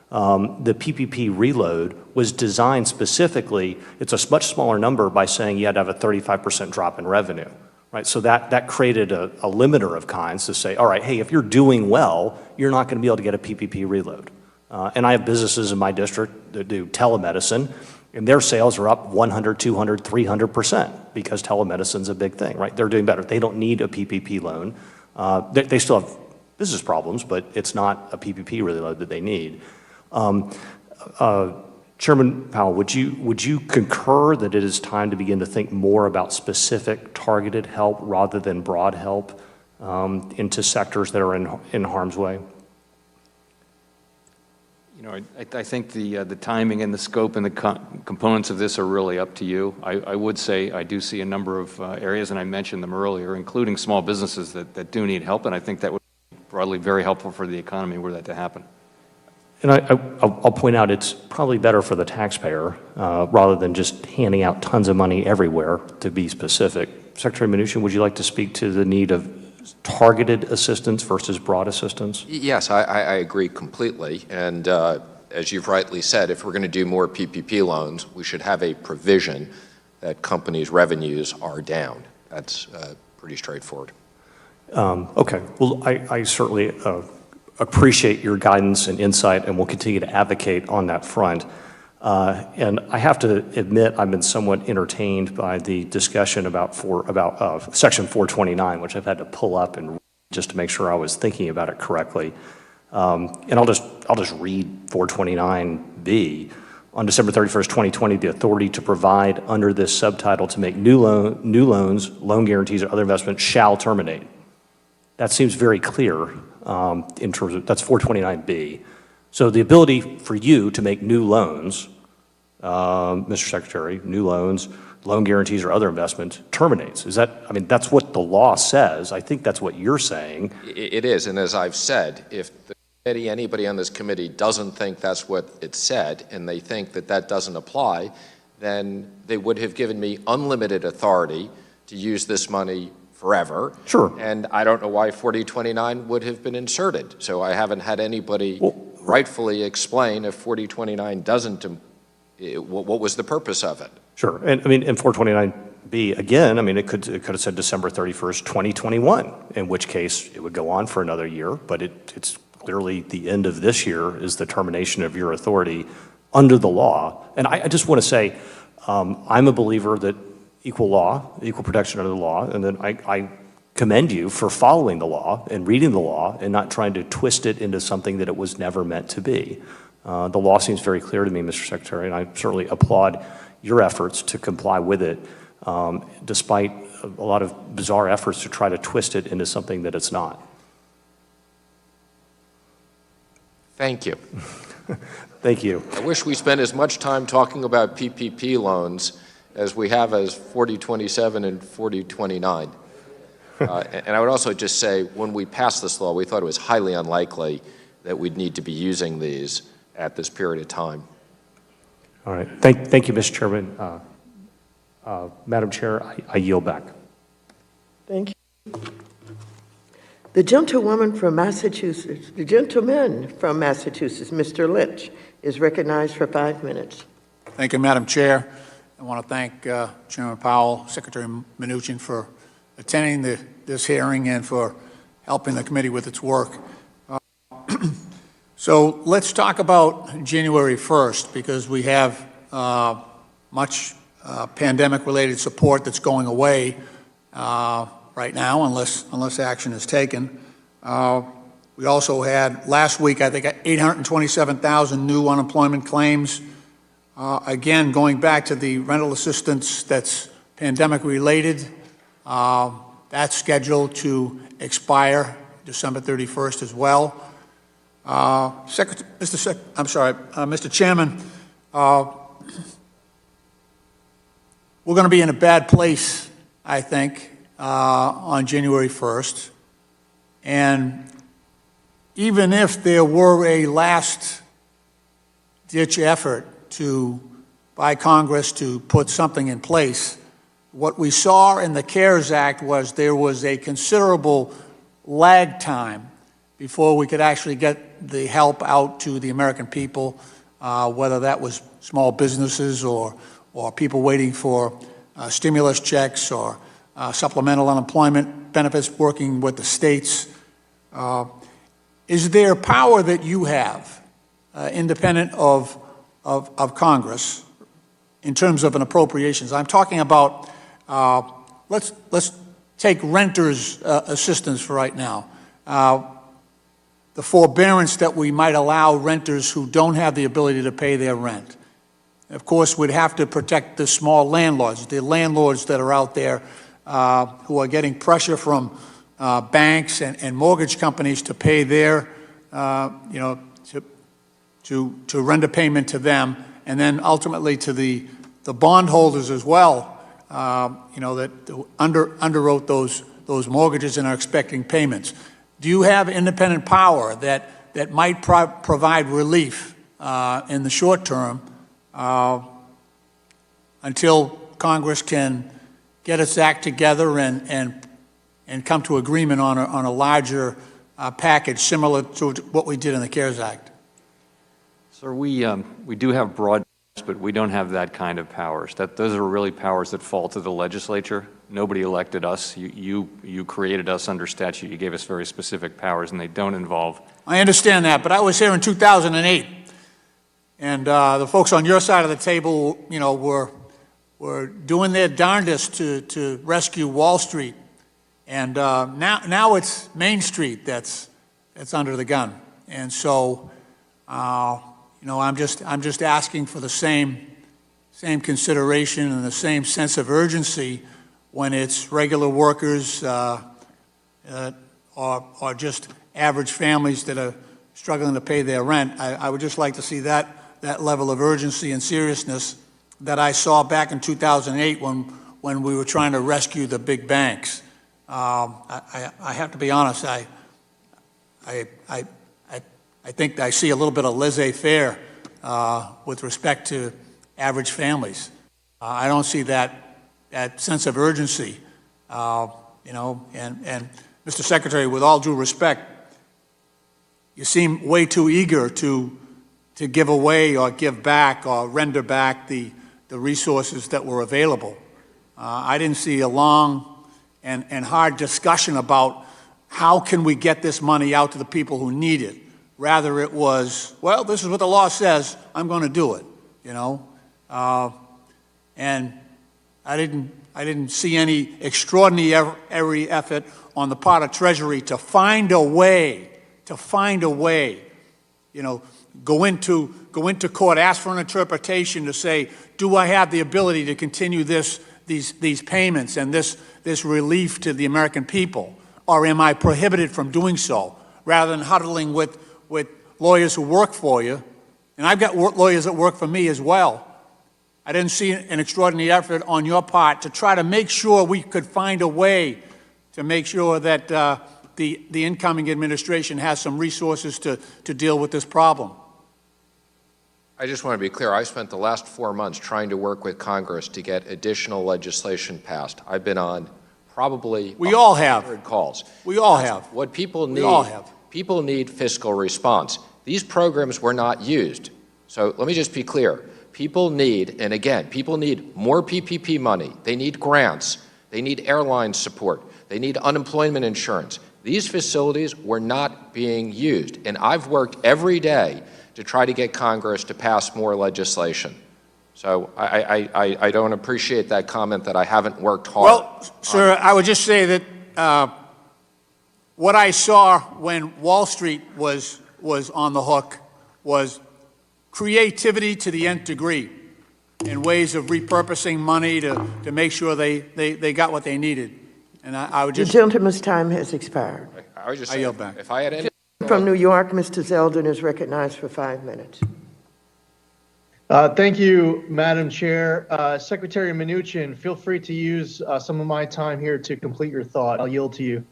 the PPP reload was designed specifically, it's a much smaller number by saying you had to have a 35% drop in revenue, right? So that created a limiter of kinds to say, all right, hey, if you're doing well, you're not going to be able to get a PPP reload. And I have businesses in my district that do telemedicine, and their sales are up 100, 200, 300% because telemedicine's a big thing, right? They're doing better. They don't need a PPP loan. They still have business problems, but it's not a PPP reload that they need. Chairman Powell, would you concur that it is time to begin to think more about specific targeted help rather than broad help into sectors that are in harm's way? I think the timing and the scope and the components of this are really up to you. I would say I do see a number of areas, and I mentioned them earlier, including small businesses that do need help, and I think that would be broadly very helpful for the economy were that to happen. And I'll point out it's probably better for the taxpayer rather than just handing out tons of money everywhere, to be specific. Secretary Mnuchin, would you like to speak to the need of targeted assistance versus broad assistance? Yes, I agree completely. And as you've rightly said, if we're going to do more PPP loans, we should have a provision that companies' revenues are down. That's pretty straightforward. Okay. Well, I certainly appreciate your guidance and insight, and will continue to advocate on that front. And I have to admit, I've been somewhat entertained by the discussion about Section 429, which I've had to pull up and just to make sure I was thinking about it correctly. And I'll just read 429B. On December 31st, 2020, the authority to provide under this subtitle to make new loans, loan guarantees, or other investments shall terminate. That seems very clear in terms of, that's 429B. So the ability for you to make new loans, Mr. Secretary, new loans, loan guarantees, or other investments terminates. Is that, I mean, that's what the law says. I think that's what you're saying. It is, and as I've said, if the committee, anybody on this committee doesn't think that's what it said, and they think that that doesn't apply, then they would have given me unlimited authority to use this money forever. Sure. And I don't know why 4029 would have been inserted. So I haven't had anybody rightfully explain if 4029 doesn't, what was the purpose of it? Sure. And I mean, in 429B, again, I mean, it could have said December 31st, 2021, in which case it would go on for another year, but it's clearly the end of this year is the termination of your authority under the law. And I just want to say, I'm a believer that equal law, equal protection under the law, and then I commend you for following the law and reading the law and not trying to twist it into something that it was never meant to be. The law seems very clear to me, Mr. Secretary, and I certainly applaud your efforts to comply with it, despite a lot of bizarre efforts to try to twist it into something that it's not. Thank you. Thank you. I wish we spent as much time talking about PPP loans as we have as 4027 and 4029. And I would also just say, when we passed this law, we thought it was highly unlikely that we'd need to be using these at this period of time. All right. Thank you, Mr. Chairman. Madam Chair, I yield back. Thank you. The gentleman from Massachusetts, Mr. Lynch, is recognized for 5 minutes. Thank you, Madam Chair. I want to thank Chairman Powell, Secretary Mnuchin for attending this hearing and for helping the committee with its work. So let's talk about January 1st, because we have much pandemic-related support that's going away right now, unless action is taken. We also had last week, I think, 827,000 new unemployment claims. Again, going back to the rental assistance that's pandemic-related, that's scheduled to expire December 31st as well. Mr. Chairman, we're going to be in a bad place, I think, on January 1st. And even if there were a last-ditch effort by Congress to put something in place, what we saw in the CARES Act was there was a considerable lag time before we could actually get the help out to the American people, whether that was small businesses or people waiting for stimulus checks or supplemental unemployment benefits, working with the states. Is there power that you have, independent of Congress, in terms of an appropriations? I'm talking about, let's take renters' assistance for right now. The forbearance that we might allow renters who don't have the ability to pay their rent. Of course, we'd have to protect the small landlords, the landlords that are out there who are getting pressure from banks and mortgage companies to pay their, to render payment to them, and then ultimately to the bondholders as well, that underwrote those mortgages and are expecting payments. Do you have independent power that might provide relief in the short term until Congress can get its act together and come to agreement on a larger package similar to what we did in the CARES Act? Sir, we do have broad, but we don't have that kind of powers. Those are really powers that fall to the legislature. Nobody elected us. You created us under statute. You gave us very specific powers, and they don't involve. I understand that, but I was here in 2008, and the folks on your side of the table, were doing their darndest to rescue Wall Street, and now it's Main Street that's under the gun, and so I'm just asking for the same consideration and the same sense of urgency when it's regular workers or just average families that are struggling to pay their rent. I would just like to see that level of urgency and seriousness that I saw back in 2008 when we were trying to rescue the big banks. I have to be honest, I think I see a little bit of laissez-faire with respect to average families. I don't see that sense of urgency, and Mr. Secretary, with all due respect, you seem way too eager to give away or give back or render back the resources that were available. I didn't see a long and hard discussion about how can we get this money out to the people who need it. Rather, it was, well, this is what the law says, I'm going to do it, and I didn't see any extraordinary effort on the part of Treasury to find a way, go into court, ask for an interpretation to say, do I have the ability to continue these payments and this relief to the American people, or am I prohibited from doing so? Rather than huddling with lawyers who work for you, and I've got lawyers that work for me as well. I didn't see an extraordinary effort on your part to try to make sure we could find a way to make sure that the incoming administration has some resources to deal with this problem. I just want to be clear. I spent the last 4 months trying to work with Congress to get additional legislation passed. I've been on probably 100 calls. We all have. What people need, we all have. People need fiscal response. These programs were not used. So let me just be clear. People need, and again, people need more PPP money. They need grants. They need airline support. They need unemployment insurance. These facilities were not being used. And I've worked every day to try to get Congress to pass more legislation. So I don't appreciate that comment that I haven't worked hard. Well, sir, I would just say that what I saw when Wall Street was on the hook was creativity to the nth degree in ways of repurposing money to make sure they got what they needed. And I would just... The gentleman's time has expired. I would just I say, yield back. if I had any... From New York, Mr. Zeldin is recognized for 5 minutes. Thank you, Madam Chair. Secretary Mnuchin, feel free to use some of my time here to complete your thought. I'll yield to you.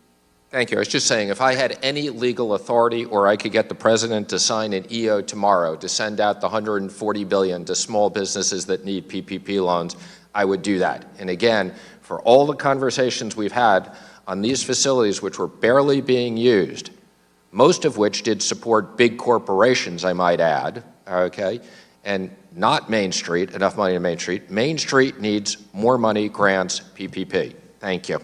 Thank you. I was just saying, if I had any legal authority or I could get the president to sign an EO tomorrow to send out the $140 billion to small businesses that need PPP loans, I would do that. And again, for all the conversations we've had on these facilities which were barely being used, most of which did support big corporations, I might add, okay, and not Main Street, enough money to Main Street. Main Street needs more money, grants, PPP. Thank you.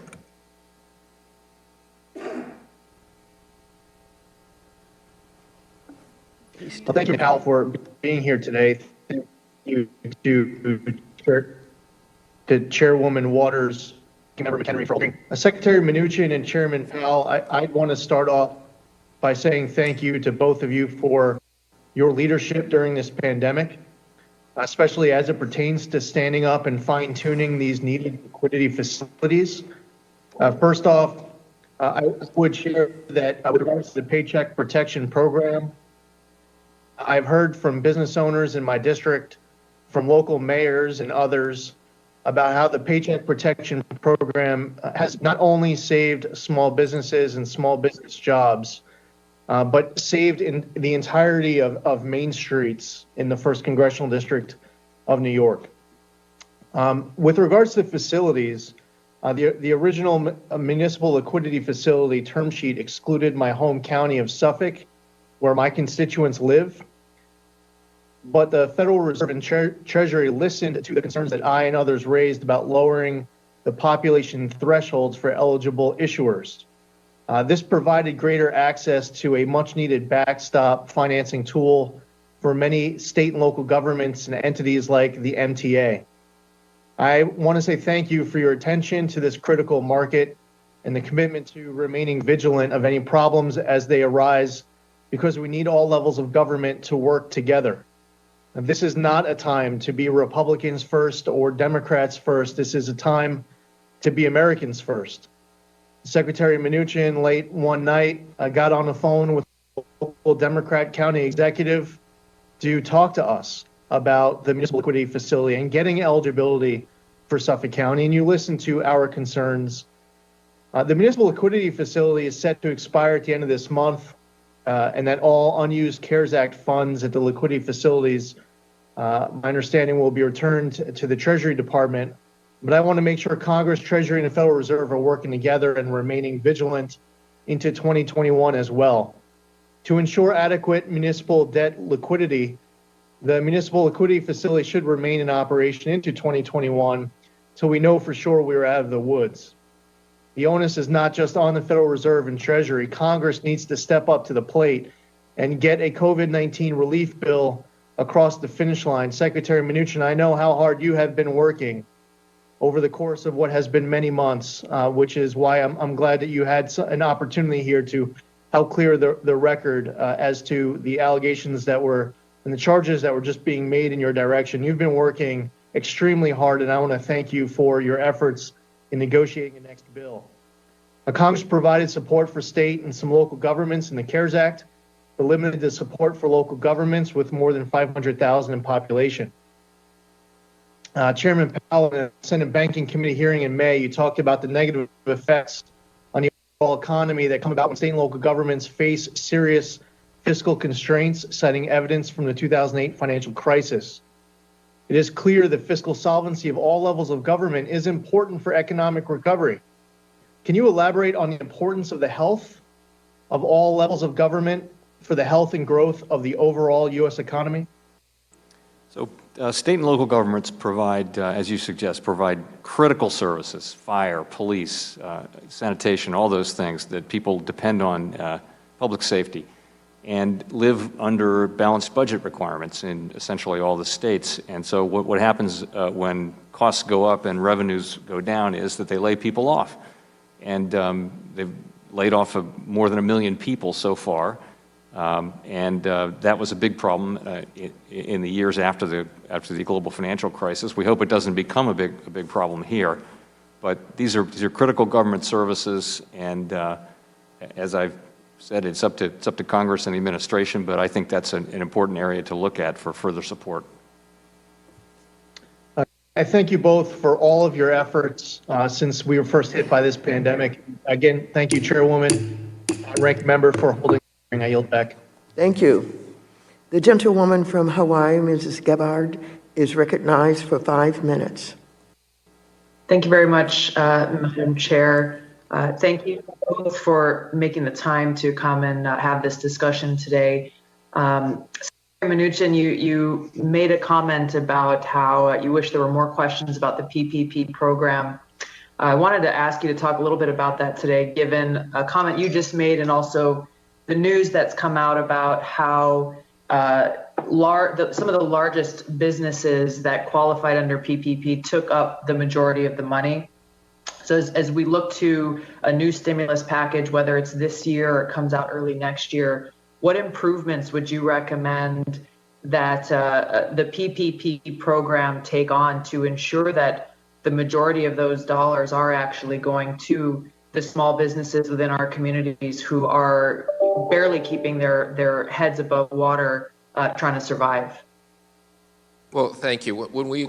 Well, thank you, Al, for being here today. Thank you to Chairwoman Waters, Member McHenry for holding. Secretary Mnuchin and Chairman Powell, I want to start off by saying thank you to both of you for your leadership during this pandemic, especially as it pertains to standing up and fine-tuning these needed liquidity facilities. First off, I would share that with regards to the Paycheck Protection Program, I've heard from business owners in my district, from local mayors and others, about how the Paycheck Protection Program has not only saved small businesses and small business jobs, but saved in the entirety of main streets in the 1st Congressional District of New York. With regards to facilities, the original municipal liquidity facility term sheet excluded my home county of Suffolk, where my constituents live. But the Federal Reserve and Treasury listened to the concerns that I and others raised about lowering the population thresholds for eligible issuers. This provided greater access to a much-needed backstop financing tool for many state and local governments and entities like the MTA. I want to say thank you for your attention to this critical market and the commitment to remaining vigilant of any problems as they arise, because we need all levels of government to work together. And this is not a time to be Republicans first or Democrats first. This is a time to be Americans first. Secretary Mnuchin, late one night, got on the phone with a local Democrat county executive to talk to us about the municipal liquidity facility and getting eligibility for Suffolk County, and you listened to our concerns. The municipal liquidity facility is set to expire at the end of this month, and that all unused CARES Act funds at the liquidity facilities, my understanding, will be returned to the Treasury Department. But I want to make sure Congress, Treasury, and the Federal Reserve are working together and remaining vigilant into 2021 as well. To ensure adequate municipal debt liquidity, the municipal liquidity facility should remain in operation into 2021, so we know for sure we're out of the woods. The onus is not just on the Federal Reserve and Treasury. Congress needs to step up to the plate and get a COVID-19 relief bill across the finish line. Secretary Mnuchin, I know how hard you have been working over the course of what has been many months, which is why I'm glad that you had an opportunity here to help clear the record as to the allegations that were and the charges that were just being made in your direction. You've been working extremely hard, and I want to thank you for your efforts in negotiating the next bill. Congress provided support for state and some local governments in the CARES Act, but limited the support for local governments with more than 500,000 in population. Chairman Powell, in a Senate Banking Committee hearing in May, you talked about the negative effects on the overall economy that come about when state and local governments face serious fiscal constraints, citing evidence from the 2008 financial crisis. It is clear that fiscal solvency of all levels of government is important for economic recovery. Can you elaborate on the importance of the health of all levels of government for the health and growth of the overall U.S. economy? So state and local governments provide, as you suggest, provide critical services, fire, police, sanitation, all those things that people depend on, public safety, and live under balanced budget requirements in essentially all the states. And so what happens when costs go up and revenues go down is that they lay people off. And they've laid off more than 1 million people so far. That was a big problem in the years after the global financial crisis. We hope it doesn't become a big problem here. But these are critical government services, and as I've said, it's up to Congress and the administration, but I think that's an important area to look at for further support. I thank you both for all of your efforts since we were first hit by this pandemic. Again, thank you, Chairwoman, Ranking Member, for holding the hearing. I yield back. Thank you. The gentlewoman from Hawaii, Mrs. Gebhard, is recognized for 5 minutes. Thank you very much, Madam Chair. Thank you both for making the time to come and have this discussion today. Secretary Mnuchin, you made a comment about how you wish there were more questions about the PPP program. I wanted to ask you to talk a little bit about that today, given a comment you just made and also the news that's come out about how some of the largest businesses that qualified under PPP took up the majority of the money. So as we look to a new stimulus package, whether it's this year or it comes out early next year, what improvements would you recommend that the PPP program take on to ensure that the majority of those dollars are actually going to the small businesses within our communities who are barely keeping their heads above water trying to survive? Well, thank you. When we